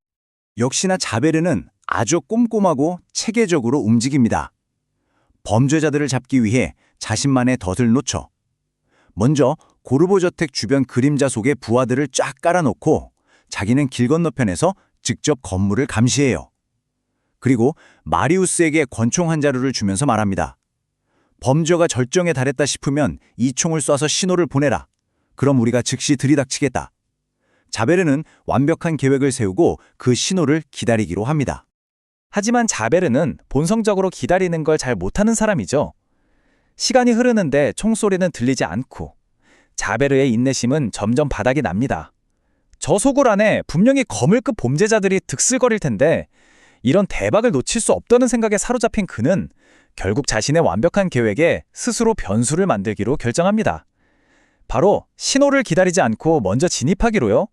역시나 자베르는 아주 꼼꼼하고 체계적으로 움직입니다. 범죄자들을 잡기 위해 자신만의 덫을 놓쳐. 먼저 고르보 저택 주변 그림자 속에 부하들을 쫙 깔아놓고 자기는 길 건너편에서 직접 건물을 감시해요. 그리고 마리우스에게 권총 한 자루를 주면서 말합니다. 범죄가 절정에 달했다 싶으면 이 총을 쏴서 신호를 보내라. 그럼 우리가 즉시 들이닥치겠다. 자베르는 완벽한 계획을 세우고 그 신호를 기다리기로 합니다. 하지만 자베르는 본성적으로 기다리는 걸 잘 못하는 사람이죠. 시간이 흐르는데 총소리는 들리지 않고 자베르의 인내심은 점점 바닥이 납니다. 저 소굴 안에 분명히 거물급 범죄자들이 득실거릴 텐데 이런 대박을 놓칠 수 없다는 생각에 사로잡힌 그는 결국 자신의 완벽한 계획에 스스로 변수를 만들기로 결정합니다. 바로 신호를 기다리지 않고 먼저 진입하기로요.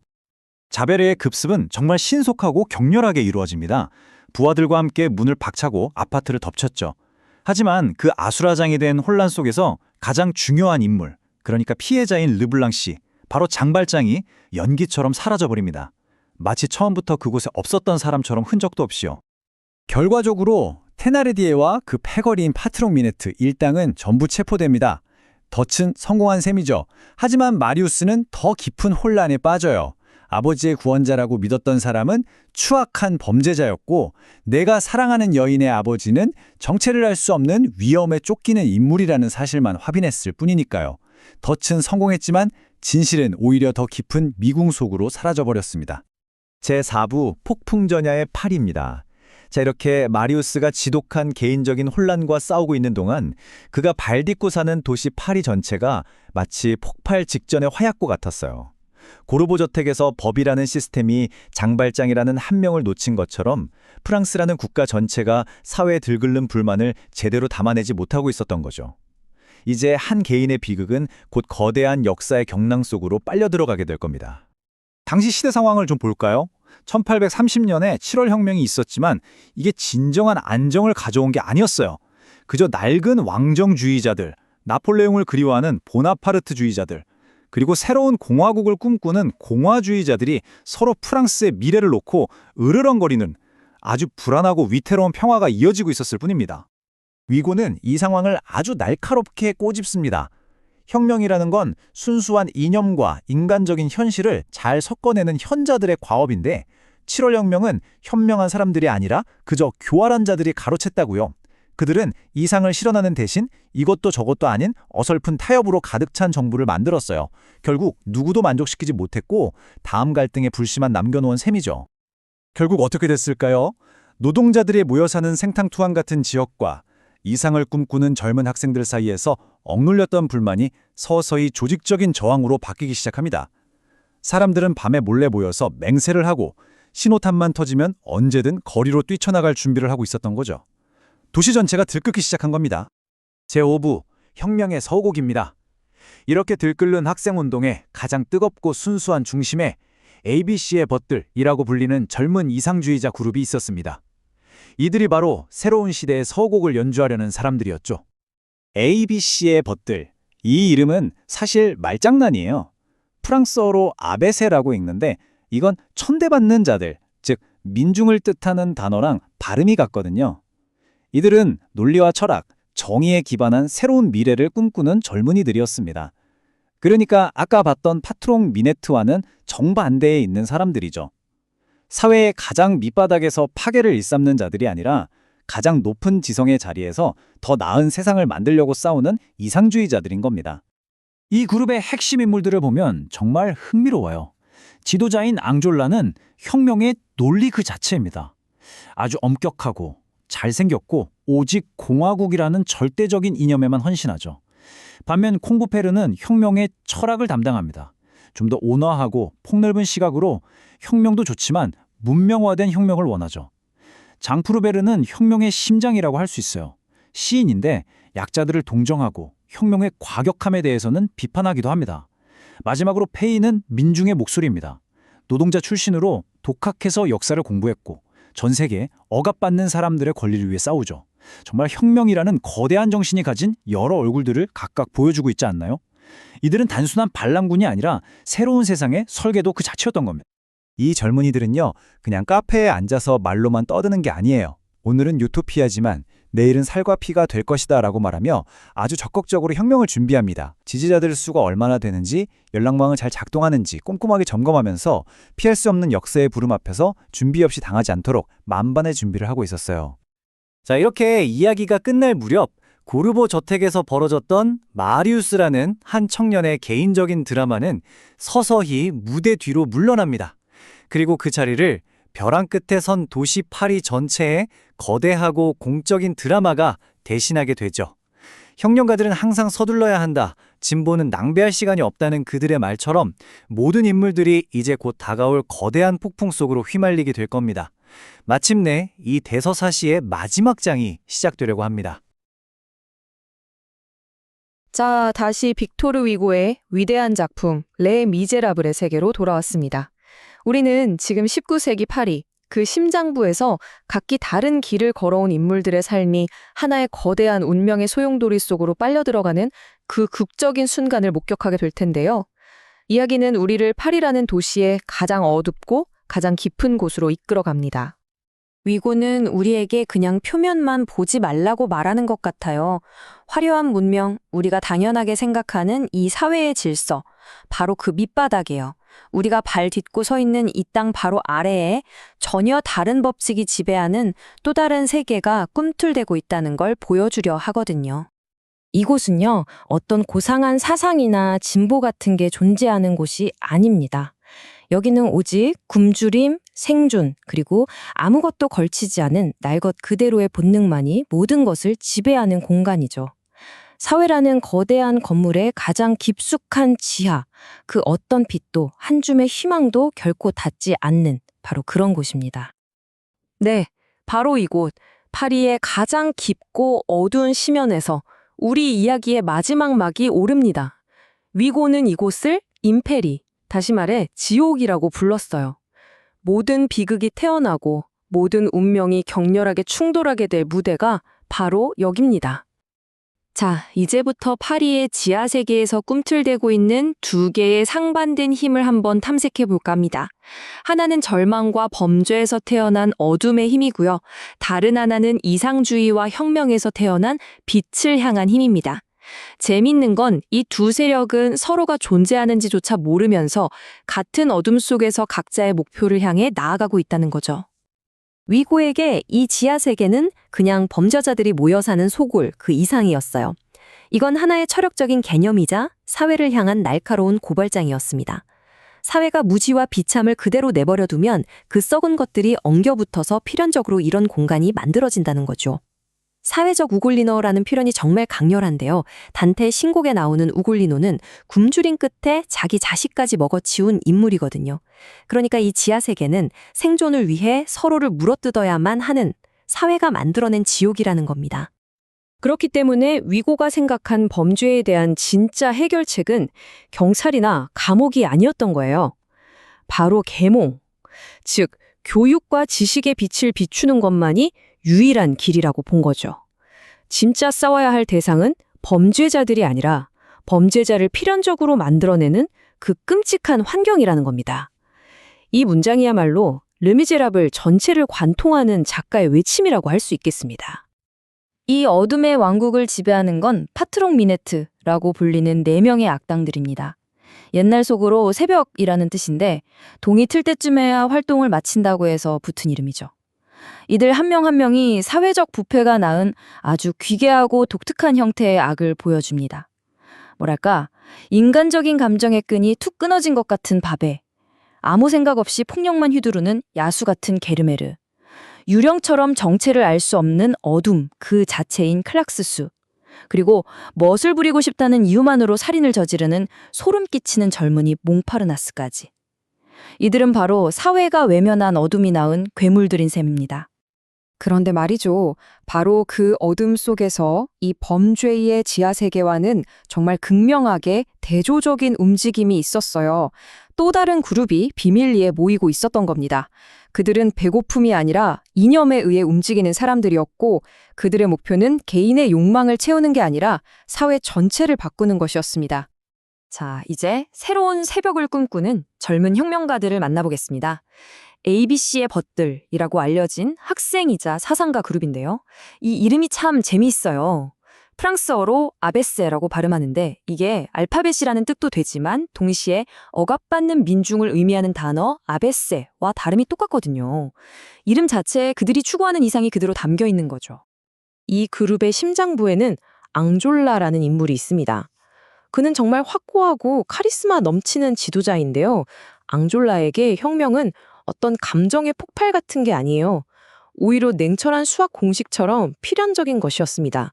자베르의 급습은 정말 신속하고 격렬하게 이루어집니다. 부하들과 함께 문을 박차고 아파트를 덮쳤죠. 하지만 그 아수라장이 된 혼란 속에서 가장 중요한 인물, 그러니까 피해자인 르블랑 씨, 바로 장발장이 연기처럼 사라져버립니다. 마치 처음부터 그곳에 없었던 사람처럼 흔적도 없이요. 결과적으로 테나르디에와 그 패거리인 파트롱 미네트 일당은 전부 체포됩니다. 덫은 성공한 셈이죠. 하지만 마리우스는 더 깊은 혼란에 빠져요. 아버지의 구원자라고 믿었던 사람은 추악한 범죄자였고 내가 사랑하는 여인의 아버지는 정체를 알 수 없는 위험에 쫓기는 인물이라는 사실만 확인했을 뿐이니까요. 덫은 성공했지만 진실은 오히려 더 깊은 미궁 속으로 사라져버렸습니다. 제4부 폭풍전야의 팔입니다. 자, 이렇게 마리우스가 지독한 개인적인 혼란과 싸우고 있는 동안 그가 발 딛고 사는 도시 파리 전체가 마치 폭발 직전의 화약고 같았어요. 고르보 저택에서 법이라는 시스템이 장발장이라는 한 명을 놓친 것처럼 프랑스라는 국가 전체가 사회에 들끓는 불만을 제대로 담아내지 못하고 있었던 거죠. 이제 한 개인의 비극은 곧 거대한 역사의 경랑 속으로 빨려 들어가게 될 겁니다. 당시 시대 상황을 좀 볼까요? 1830년에 7월 혁명이 있었지만 이게 진정한 안정을 가져온 게 아니었어요. 그저 낡은 왕정주의자들, 나폴레옹을 그리워하는 보나파르트주의자들, 그리고 새로운 공화국을 꿈꾸는 공화주의자들이 서로 프랑스의 미래를 놓고 으르렁거리는 아주 불안하고 위태로운 평화가 이어지고 있었을 뿐입니다. 위고는 이 상황을 아주 날카롭게 꼬집습니다. 혁명이라는 건 순수한 이념과 인간적인 현실을 잘 섞어내는 현자들의 과업인데 7월 혁명은 현명한 사람들이 아니라 그저 교활한 자들이 가로챘다고요. 그들은 이상을 실현하는 대신 이것도 저것도 아닌 어설픈 타협으로 가득 찬 정부를 만들었어요. 결국 누구도 만족시키지 못했고 다음 갈등의 불씨만 남겨놓은 셈이죠. 결국 어떻게 됐을까요? 노동자들이 모여 사는 생탕투항 같은 지역과 이상을 꿈꾸는 젊은 학생들 사이에서 억눌렸던 불만이 서서히 조직적인 저항으로 바뀌기 시작합니다. 사람들은 밤에 몰래 모여서 맹세를 하고 신호탄만 터지면 언제든 거리로 뛰쳐나갈 준비를 하고 있었던 거죠. 도시 전체가 들끓기 시작한 겁니다. 제5부 혁명의 서곡입니다. 이렇게 들끓는 학생운동의 가장 뜨겁고 순수한 중심에 ABC의 벗들이라고 불리는 젊은 이상주의자 그룹이 있었습니다. 이들이 바로 새로운 시대의 서곡을 연주하려는 사람들이었죠. ABC의 벗들, 이 이름은 사실 말장난이에요. 프랑스어로 아베세라고 읽는데 이건 천대받는 자들, 즉 민중을 뜻하는 단어랑 발음이 같거든요. 이들은 논리와 철학, 정의에 기반한 새로운 미래를 꿈꾸는 젊은이들이었습니다. 그러니까 아까 봤던 파트롱 미네트와는 정반대에 있는 사람들이죠. 사회의 가장 밑바닥에서 파괴를 일삼는 자들이 아니라 가장 높은 지성의 자리에서 더 나은 세상을 만들려고 싸우는 이상주의자들인 겁니다. 이 그룹의 핵심 인물들을 보면 정말 흥미로워요. 지도자인 앙졸라는 혁명의 논리 그 자체입니다. 아주 엄격하고 잘생겼고 오직 공화국이라는 절대적인 이념에만 헌신하죠. 반면 콩부페르는 혁명의 철학을 담당합니다. 좀 더 온화하고 폭넓은 시각으로 혁명도 좋지만 문명화된 혁명을 원하죠. 장프루베르는 혁명의 심장이라고 할 수 있어요. 시인인데 약자들을 동정하고 혁명의 과격함에 대해서는 비판하기도 합니다. 마지막으로 페이는 민중의 목소리입니다. 노동자 출신으로 독학해서 역사를 공부했고 전 세계에 억압받는 사람들의 권리를 위해 싸우죠. 정말 혁명이라는 거대한 정신이 가진 여러 얼굴들을 각각 보여주고 있지 않나요? 이들은 단순한 반란군이 아니라 새로운 세상의 설계도 그 자체였던 겁니다. 이 젊은이들은요, 그냥 카페에 앉아서 말로만 떠드는 게 아니에요. 오늘은 유토피아지만 내일은 살과 피가 될 것이다 라고 말하며 아주 적극적으로 혁명을 준비합니다. 지지자들 수가 얼마나 되는지, 연락망을 잘 작동하는지 꼼꼼하게 점검하면서 피할 수 없는 역사의 부름 앞에서 준비 없이 당하지 않도록 만반의 준비를 하고 있었어요. 자, 이렇게 이야기가 끝날 무렵 고르보 저택에서 벌어졌던 마리우스라는 한 청년의 개인적인 드라마는 서서히 무대 뒤로 물러납니다. 그리고 그 자리를 벼랑 끝에 선 도시 파리 전체에 거대하고 공적인 드라마가 대신하게 되죠. 혁명가들은 항상 서둘러야 한다, 진보는 낭비할 시간이 없다는 그들의 말처럼 모든 인물들이 이제 곧 다가올 거대한 폭풍 속으로 휘말리게 될 겁니다. 마침내 이 대서사시의 마지막 장이 시작되려고 합니다. 자, 다시 빅토르 위고의 위대한 작품 레 미제라블의 세계로 돌아왔습니다. 우리는 지금 19세기 파리, 그 심장부에서 각기 다른 길을 걸어온 인물들의 삶이 하나의 거대한 운명의 소용돌이 속으로 빨려 들어가는 그 극적인 순간을 목격하게 될 텐데요. 이야기는 우리를 파리라는 도시의 가장 어둡고 가장 깊은 곳으로 이끌어 갑니다. 위고는 우리에게 그냥 표면만 보지 말라고 말하는 것 같아요. 화려한 문명, 우리가 당연하게 생각하는 이 사회의 질서, 바로 그 밑바닥이에요. 우리가 발 딛고 서 있는 이 땅 바로 아래에 전혀 다른 법칙이 지배하는 또 다른 세계가 꿈틀대고 있다는 걸 보여주려 하거든요. 이곳은요, 어떤 고상한 사상이나 진보 같은 게 존재하는 곳이 아닙니다. 여기는 오직 굶주림, 생존, 그리고 아무것도 걸치지 않은 날 것 그대로의 본능만이 모든 것을 지배하는 공간이죠. 사회라는 거대한 건물의 가장 깊숙한 지하, 그 어떤 빛도 한 줌의 희망도 결코 닿지 않는 바로 그런 곳입니다. 네, 바로 이곳, 파리의 가장 깊고 어두운 심연에서 우리 이야기의 마지막 막이 오릅니다. 위고는 이곳을 임페리, 다시 말해 지옥이라고 불렀어요. 모든 비극이 태어나고 모든 운명이 격렬하게 충돌하게 될 무대가 바로 여기입니다. 자, 이제부터 파리의 지하 세계에서 꿈틀대고 있는 두 개의 상반된 힘을 한번 탐색해 볼까 합니다. 하나는 절망과 범죄에서 태어난 어둠의 힘이고요. 다른 하나는 이상주의와 혁명에서 태어난 빛을 향한 힘입니다. 재밌는 건 이 두 세력은 서로가 존재하는지조차 모르면서 같은 어둠 속에서 각자의 목표를 향해 나아가고 있다는 거죠. 위고에게 이 지하 세계는 그냥 범죄자들이 모여 사는 소굴 그 이상이었어요. 이건 하나의 철학적인 개념이자 사회를 향한 날카로운 고발장이었습니다. 사회가 무지와 비참을 그대로 내버려 두면 그 썩은 것들이 엉겨붙어서 필연적으로 이런 공간이 만들어진다는 거죠. 사회적 우골리노라는 표현이 정말 강렬한데요. 단테의 신곡에 나오는 우골리노는 굶주림 끝에 자기 자식까지 먹어치운 인물이거든요. 그러니까 이 지하세계는 생존을 위해 서로를 물어뜯어야만 하는 사회가 만들어낸 지옥이라는 겁니다. 그렇기 때문에 위고가 생각한 범죄에 대한 진짜 해결책은 경찰이나 감옥이 아니었던 거예요. 바로 계몽, 즉 교육과 지식의 빛을 비추는 것만이 유일한 길이라고 본 거죠. 진짜 싸워야 할 대상은 범죄자들이 아니라 범죄자를 필연적으로 만들어내는 그 끔찍한 환경이라는 겁니다. 이 문장이야말로 르미제라블 전체를 관통하는 작가의 외침이라고 할 수 있겠습니다. 이 어둠의 왕국을 지배하는 건 파트롱 미네트라고 불리는 4명의 악당들입니다. 옛날 속으로 새벽이라는 뜻인데 동이 틀 때쯤에야 활동을 마친다고 해서 붙은 이름이죠. 이들 한 명 한 명이 사회적 부패가 낳은 아주 귀괴하고 독특한 형태의 악을 보여줍니다. 뭐랄까, 인간적인 감정의 끈이 툭 끊어진 것 같은 바베, 아무 생각 없이 폭력만 휘두르는 야수 같은 게르메르, 유령처럼 정체를 알 수 없는 어둠 그 자체인 클락스수, 그리고 멋을 부리고 싶다는 이유만으로 살인을 저지르는 소름 끼치는 젊은이 몽파르나스까지. 이들은 바로 사회가 외면한 어둠이 낳은 괴물들인 셈입니다. 그런데 말이죠. 바로 그 어둠 속에서 이 범죄의 지하세계와는 정말 극명하게 대조적인 움직임이 있었어요. 또 다른 그룹이 비밀리에 모이고 있었던 겁니다. 그들은 배고픔이 아니라 이념에 의해 움직이는 사람들이었고 그들의 목표는 개인의 욕망을 채우는 게 아니라 사회 전체를 바꾸는 것이었습니다. 자, 이제 새로운 새벽을 꿈꾸는 젊은 혁명가들을 만나보겠습니다. ABC의 벗들이라고 알려진 학생이자 사상가 그룹인데요. 이 이름이 참 재미있어요. 프랑스어로 아베세라고 발음하는데 이게 알파벳이라는 뜻도 되지만 동시에 억압받는 민중을 의미하는 단어 아베세와 발음이 똑같거든요. 이름 자체에 그들이 추구하는 이상이 그대로 담겨 있는 거죠. 이 그룹의 심장부에는 앙졸라라는 인물이 있습니다. 그는 정말 확고하고 카리스마 넘치는 지도자인데요. 앙졸라에게 혁명은 어떤 감정의 폭발 같은 게 아니에요. 오히려 냉철한 수학 공식처럼 필연적인 것이었습니다.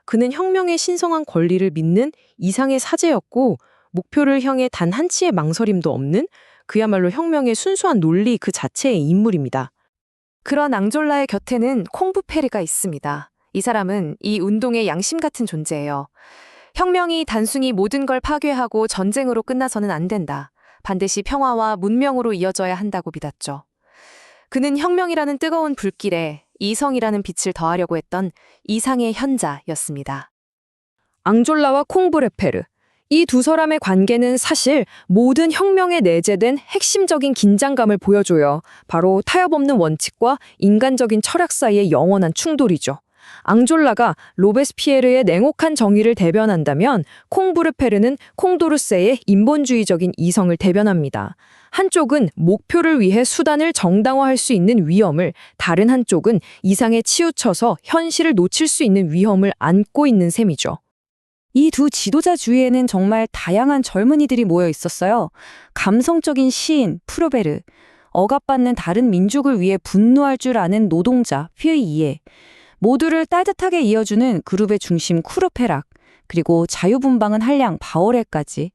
그는 혁명의 신성한 권리를 믿는 이상의 사제였고 목표를 향해 단 한치의 망설임도 없는 그야말로 혁명의 순수한 논리 그 자체의 인물입니다. 그런 앙졸라의 곁에는 콩부페르가 있습니다. 이 사람은 이 운동의 양심 같은 존재예요. 혁명이 단순히 모든 걸 파괴하고 전쟁으로 끝나서는 안 된다. 반드시 평화와 문명으로 이어져야 한다고 믿었죠. 그는 혁명이라는 뜨거운 불길에 이성이라는 빛을 더하려고 했던 이상의 현자였습니다. 앙졸라와 콩부레페르. 이 두 사람의 관계는 사실 모든 혁명에 내재된 핵심적인 긴장감을 보여줘요. 바로 타협 없는 원칙과 인간적인 철학 사이의 영원한 충돌이죠. 앙졸라가 로베스피에르의 냉혹한 정의를 대변한다면 콩부르페르는 콩도르세의 인본주의적인 이성을 대변합니다. 한쪽은 목표를 위해 수단을 정당화할 수 있는 위험을, 다른 한쪽은 이상에 치우쳐서 현실을 놓칠 수 있는 위험을 안고 있는 셈이죠. 이 두 지도자 주위에는 정말 다양한 젊은이들이 모여 있었어요. 감성적인 시인 프로베르, 억압받는 다른 민족을 위해 분노할 줄 아는 노동자 퓨이에, 모두를 따뜻하게 이어주는 그룹의 중심 쿠르페락, 그리고 자유분방한 한량 바오레까지.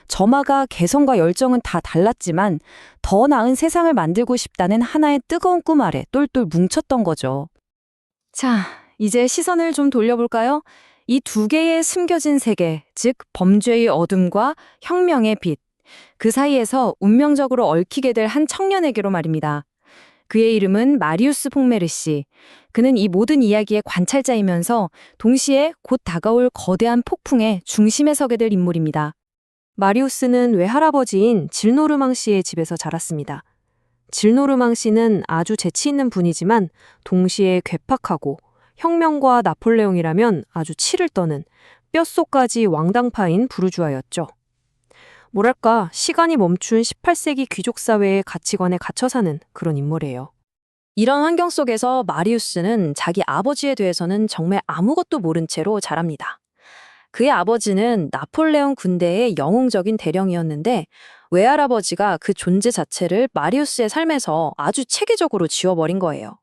저마다 개성과 열정은 다 달랐지만 더 나은 세상을 만들고 싶다는 하나의 뜨거운 꿈 아래 똘똘 뭉쳤던 거죠. 자, 이제 시선을 좀 돌려볼까요? 이 두 개의 숨겨진 세계, 즉 범죄의 어둠과 혁명의 빛, 그 사이에서 운명적으로 얽히게 될 한 청년에게로 말입니다. 그의 이름은 마리우스 폭메르시. 그는 이 모든 이야기의 관찰자이면서 동시에 곧 다가올 거대한 폭풍의 중심에 서게 될 인물입니다. 마리우스는 외할아버지인 질노르망 씨의 집에서 자랐습니다. 질노르망 씨는 아주 재치 있는 분이지만 동시에 괴팍하고 혁명과 나폴레옹이라면 아주 치를 떠는 뼛속까지 왕당파인 부르주아였죠. 뭐랄까 시간이 멈춘 18세기 귀족 사회의 가치관에 갇혀 사는 그런 인물이에요. 이런 환경 속에서 마리우스는 자기 아버지에 대해서는 정말 아무것도 모른 채로 자랍니다. 그의 아버지는 나폴레옹 군대의 영웅적인 대령이었는데 외할아버지가 그 존재 자체를 마리우스의 삶에서 아주 체계적으로 지워버린 거예요.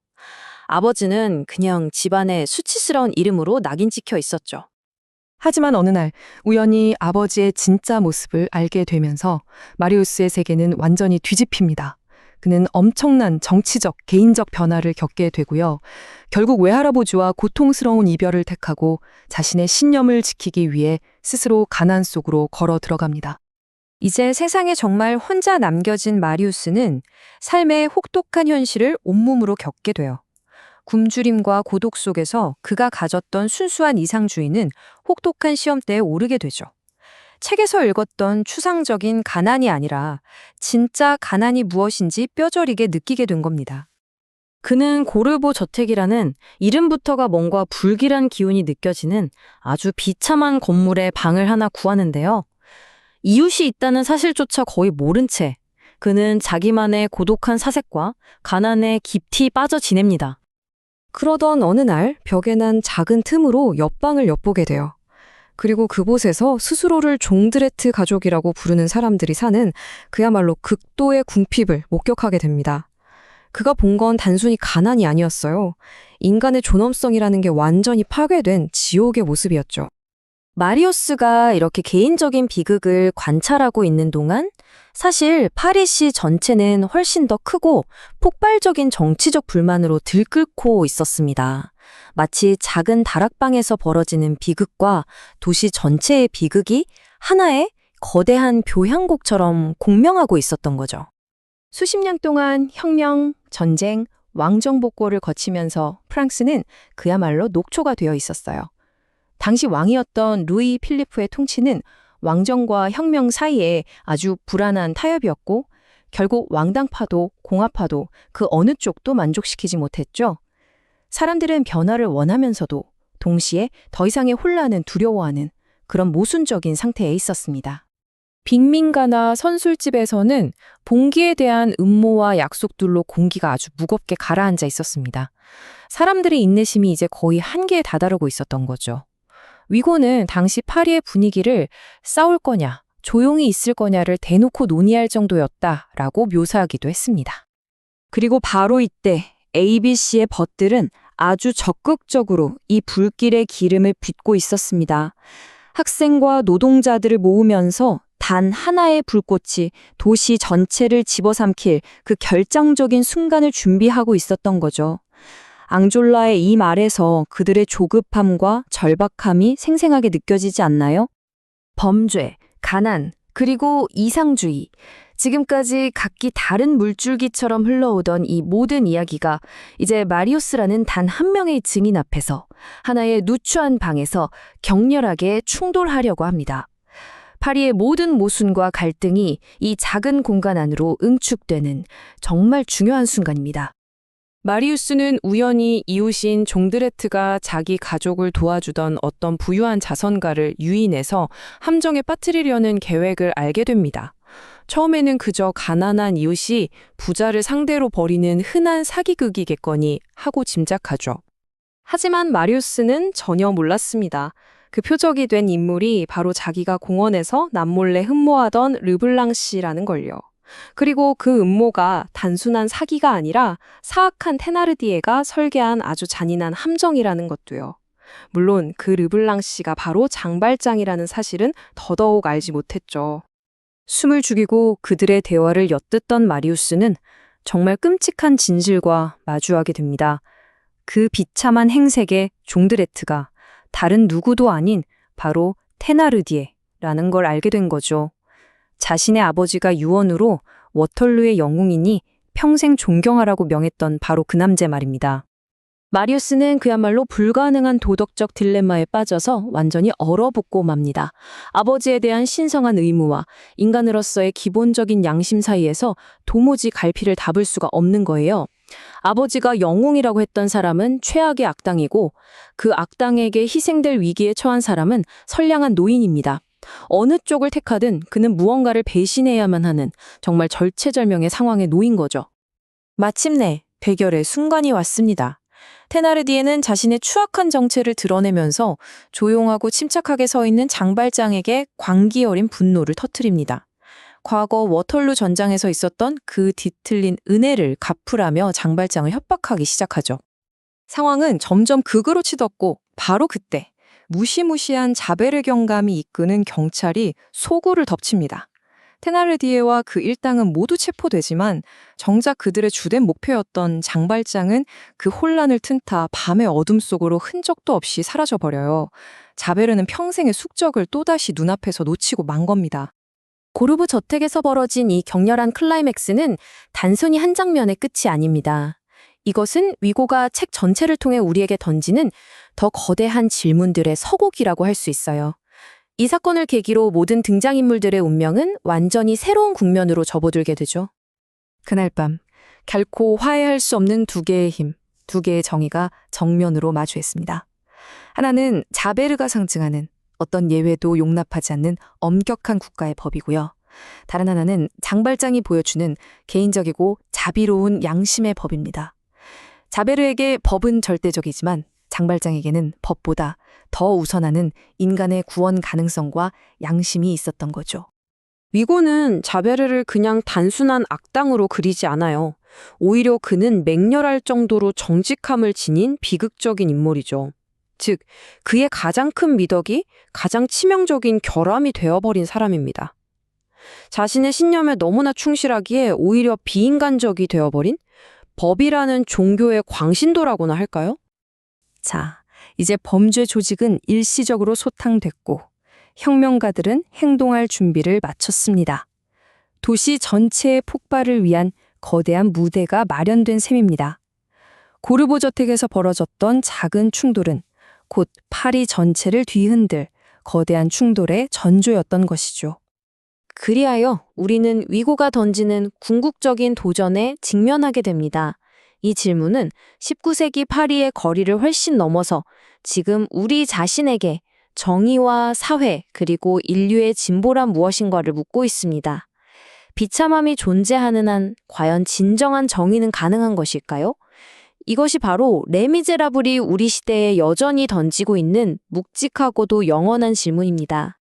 아버지는 그냥 집안의 수치스러운 이름으로 낙인 찍혀 있었죠. 하지만 어느 날 우연히 아버지의 진짜 모습을 알게 되면서 마리우스의 세계는 완전히 뒤집힙니다. 그는 엄청난 정치적, 개인적 변화를 겪게 되고요. 결국 외할아버지와 고통스러운 이별을 택하고 자신의 신념을 지키기 위해 스스로 가난 속으로 걸어 들어갑니다. 이제 세상에 정말 혼자 남겨진 마리우스는 삶의 혹독한 현실을 온몸으로 겪게 돼요. 굶주림과 고독 속에서 그가 가졌던 순수한 이상주의는 혹독한 시험대에 오르게 되죠. 책에서 읽었던 추상적인 가난이 아니라 진짜 가난이 무엇인지 뼈저리게 느끼게 된 겁니다. 그는 고르보 저택이라는 이름부터가 뭔가 불길한 기운이 느껴지는 아주 비참한 건물에 방을 하나 구하는데요. 이웃이 있다는 사실조차 거의 모른 채 그는 자기만의 고독한 사색과 가난에 깊이 빠져 지냅니다. 그러던 어느 날 벽에 난 작은 틈으로 옆방을 엿보게 돼요. 그리고 그곳에서 스스로를 종드레트 가족이라고 부르는 사람들이 사는 그야말로 극도의 궁핍을 목격하게 됩니다. 그가 본 건 단순히 가난이 아니었어요. 인간의 존엄성이라는 게 완전히 파괴된 지옥의 모습이었죠. 마리우스가 이렇게 개인적인 비극을 관찰하고 있는 동안 사실 파리시 전체는 훨씬 더 크고 폭발적인 정치적 불만으로 들끓고 있었습니다. 마치 작은 다락방에서 벌어지는 비극과 도시 전체의 비극이 하나의 거대한 교향곡처럼 공명하고 있었던 거죠. 수십 년 동안 혁명, 전쟁, 왕정복고를 거치면서 프랑스는 그야말로 녹초가 되어 있었어요. 당시 왕이었던 루이 필리프의 통치는 왕정과 혁명 사이에 아주 불안한 타협이었고 결국 왕당파도 공화파도 그 어느 쪽도 만족시키지 못했죠. 사람들은 변화를 원하면서도 동시에 더 이상의 혼란은 두려워하는 그런 모순적인 상태에 있었습니다. 빅민가나 선술집에서는 봉기에 대한 음모와 약속들로 공기가 아주 무겁게 가라앉아 있었습니다. 사람들의 인내심이 이제 거의 한계에 다다르고 있었던 거죠. 위고는 당시 파리의 분위기를 싸울 거냐, 조용히 있을 거냐를 대놓고 논의할 정도였다라고 묘사하기도 했습니다. 그리고 바로 이때 ABC의 벗들은 아주 적극적으로 이 불길의 기름을 빚고 있었습니다. 학생과 노동자들을 모으면서 단 하나의 불꽃이 도시 전체를 집어삼킬 그 결정적인 순간을 준비하고 있었던 거죠. 앙졸라의 이 말에서 그들의 조급함과 절박함이 생생하게 느껴지지 않나요? 범죄, 가난, 그리고 이상주의. 지금까지 각기 다른 물줄기처럼 흘러오던 이 모든 이야기가 이제 마리우스라는 단 한 명의 증인 앞에서 하나의 누추한 방에서 격렬하게 충돌하려고 합니다. 파리의 모든 모순과 갈등이 이 작은 공간 안으로 응축되는 정말 중요한 순간입니다. 마리우스는 우연히 이웃인 종드레트가 자기 가족을 도와주던 어떤 부유한 자선가를 유인해서 함정에 빠뜨리려는 계획을 알게 됩니다. 처음에는 그저 가난한 이웃이 부자를 상대로 벌이는 흔한 사기극이겠거니 하고 짐작하죠. 하지만 마리우스는 전혀 몰랐습니다. 그 표적이 된 인물이 바로 자기가 공원에서 남몰래 흠모하던 르블랑 씨라는 걸요. 그리고 그 음모가 단순한 사기가 아니라 사악한 테나르디에가 설계한 아주 잔인한 함정이라는 것도요. 물론 그 르블랑 씨가 바로 장발장이라는 사실은 더더욱 알지 못했죠. 숨을 죽이고 그들의 대화를 엿듣던 마리우스는 정말 끔찍한 진실과 마주하게 됩니다. 그 비참한 행색의 종드레트가 다른 누구도 아닌 바로 테나르디에라는 걸 알게 된 거죠. 자신의 아버지가 유언으로 워털루의 영웅이니 평생 존경하라고 명했던 바로 그 남자 말입니다. 마리우스는 그야말로 불가능한 도덕적 딜레마에 빠져서 완전히 얼어붙고 맙니다. 아버지에 대한 신성한 의무와 인간으로서의 기본적인 양심 사이에서 도무지 갈피를 잡을 수가 없는 거예요. 아버지가 영웅이라고 했던 사람은 최악의 악당이고 그 악당에게 희생될 위기에 처한 사람은 선량한 노인입니다. 어느 쪽을 택하든 그는 무언가를 배신해야만 하는 정말 절체절명의 상황에 놓인 거죠. 마침내 대결의 순간이 왔습니다. 테나르디에는 자신의 추악한 정체를 드러내면서 조용하고 침착하게 서 있는 장발장에게 광기 어린 분노를 터뜨립니다. 과거 워털루 전장에서 있었던 그 뒤틀린 은혜를 갚으라며 장발장을 협박하기 시작하죠. 상황은 점점 극으로 치닫고 바로 그때 무시무시한 자베르 경감이 이끄는 경찰이 소굴을 덮칩니다. 테나르디에와 그 일당은 모두 체포되지만 정작 그들의 주된 목표였던 장발장은 그 혼란을 틈타 밤의 어둠 속으로 흔적도 없이 사라져버려요. 자베르는 평생의 숙적을 또다시 눈앞에서 놓치고 만 겁니다. 고르브 저택에서 벌어진 이 격렬한 클라이맥스는 단순히 한 장면의 끝이 아닙니다. 이것은 위고가 책 전체를 통해 우리에게 던지는 더 거대한 질문들의 서곡이라고 할 수 있어요. 이 사건을 계기로 모든 등장인물들의 운명은 완전히 새로운 국면으로 접어들게 되죠. 그날 밤, 결코 화해할 수 없는 두 개의 힘, 두 개의 정의가 정면으로 마주했습니다. 하나는 자베르가 상징하는 어떤 예외도 용납하지 않는 엄격한 국가의 법이고요. 다른 하나는 장발장이 보여주는 개인적이고 자비로운 양심의 법입니다. 자베르에게 법은 절대적이지만 장발장에게는 법보다 더 우선하는 인간의 구원 가능성과 양심이 있었던 거죠. 위고는 자베르를 그냥 단순한 악당으로 그리지 않아요. 오히려 그는 맹렬할 정도로 정직함을 지닌 비극적인 인물이죠. 즉, 그의 가장 큰 미덕이 가장 치명적인 결함이 되어버린 사람입니다. 자신의 신념에 너무나 충실하기에 오히려 비인간적이 되어버린 법이라는 종교의 광신도라고나 할까요? 자, 이제 범죄 조직은 일시적으로 소탕됐고 혁명가들은 행동할 준비를 마쳤습니다. 도시 전체의 폭발을 위한 거대한 무대가 마련된 셈입니다. 고르보 저택에서 벌어졌던 작은 충돌은 곧 파리 전체를 뒤흔들 거대한 충돌의 전조였던 것이죠. 그리하여 우리는 위고가 던지는 궁극적인 도전에 직면하게 됩니다. 이 질문은 19세기 파리의 거리를 훨씬 넘어서 지금 우리 자신에게 정의와 사회 그리고 인류의 진보란 무엇인가를 묻고 있습니다. 비참함이 존재하는 한 과연 진정한 정의는 가능한 것일까요? 이것이 바로 레미제라블이 우리 시대에 여전히 던지고 있는 묵직하고도 영원한 질문입니다.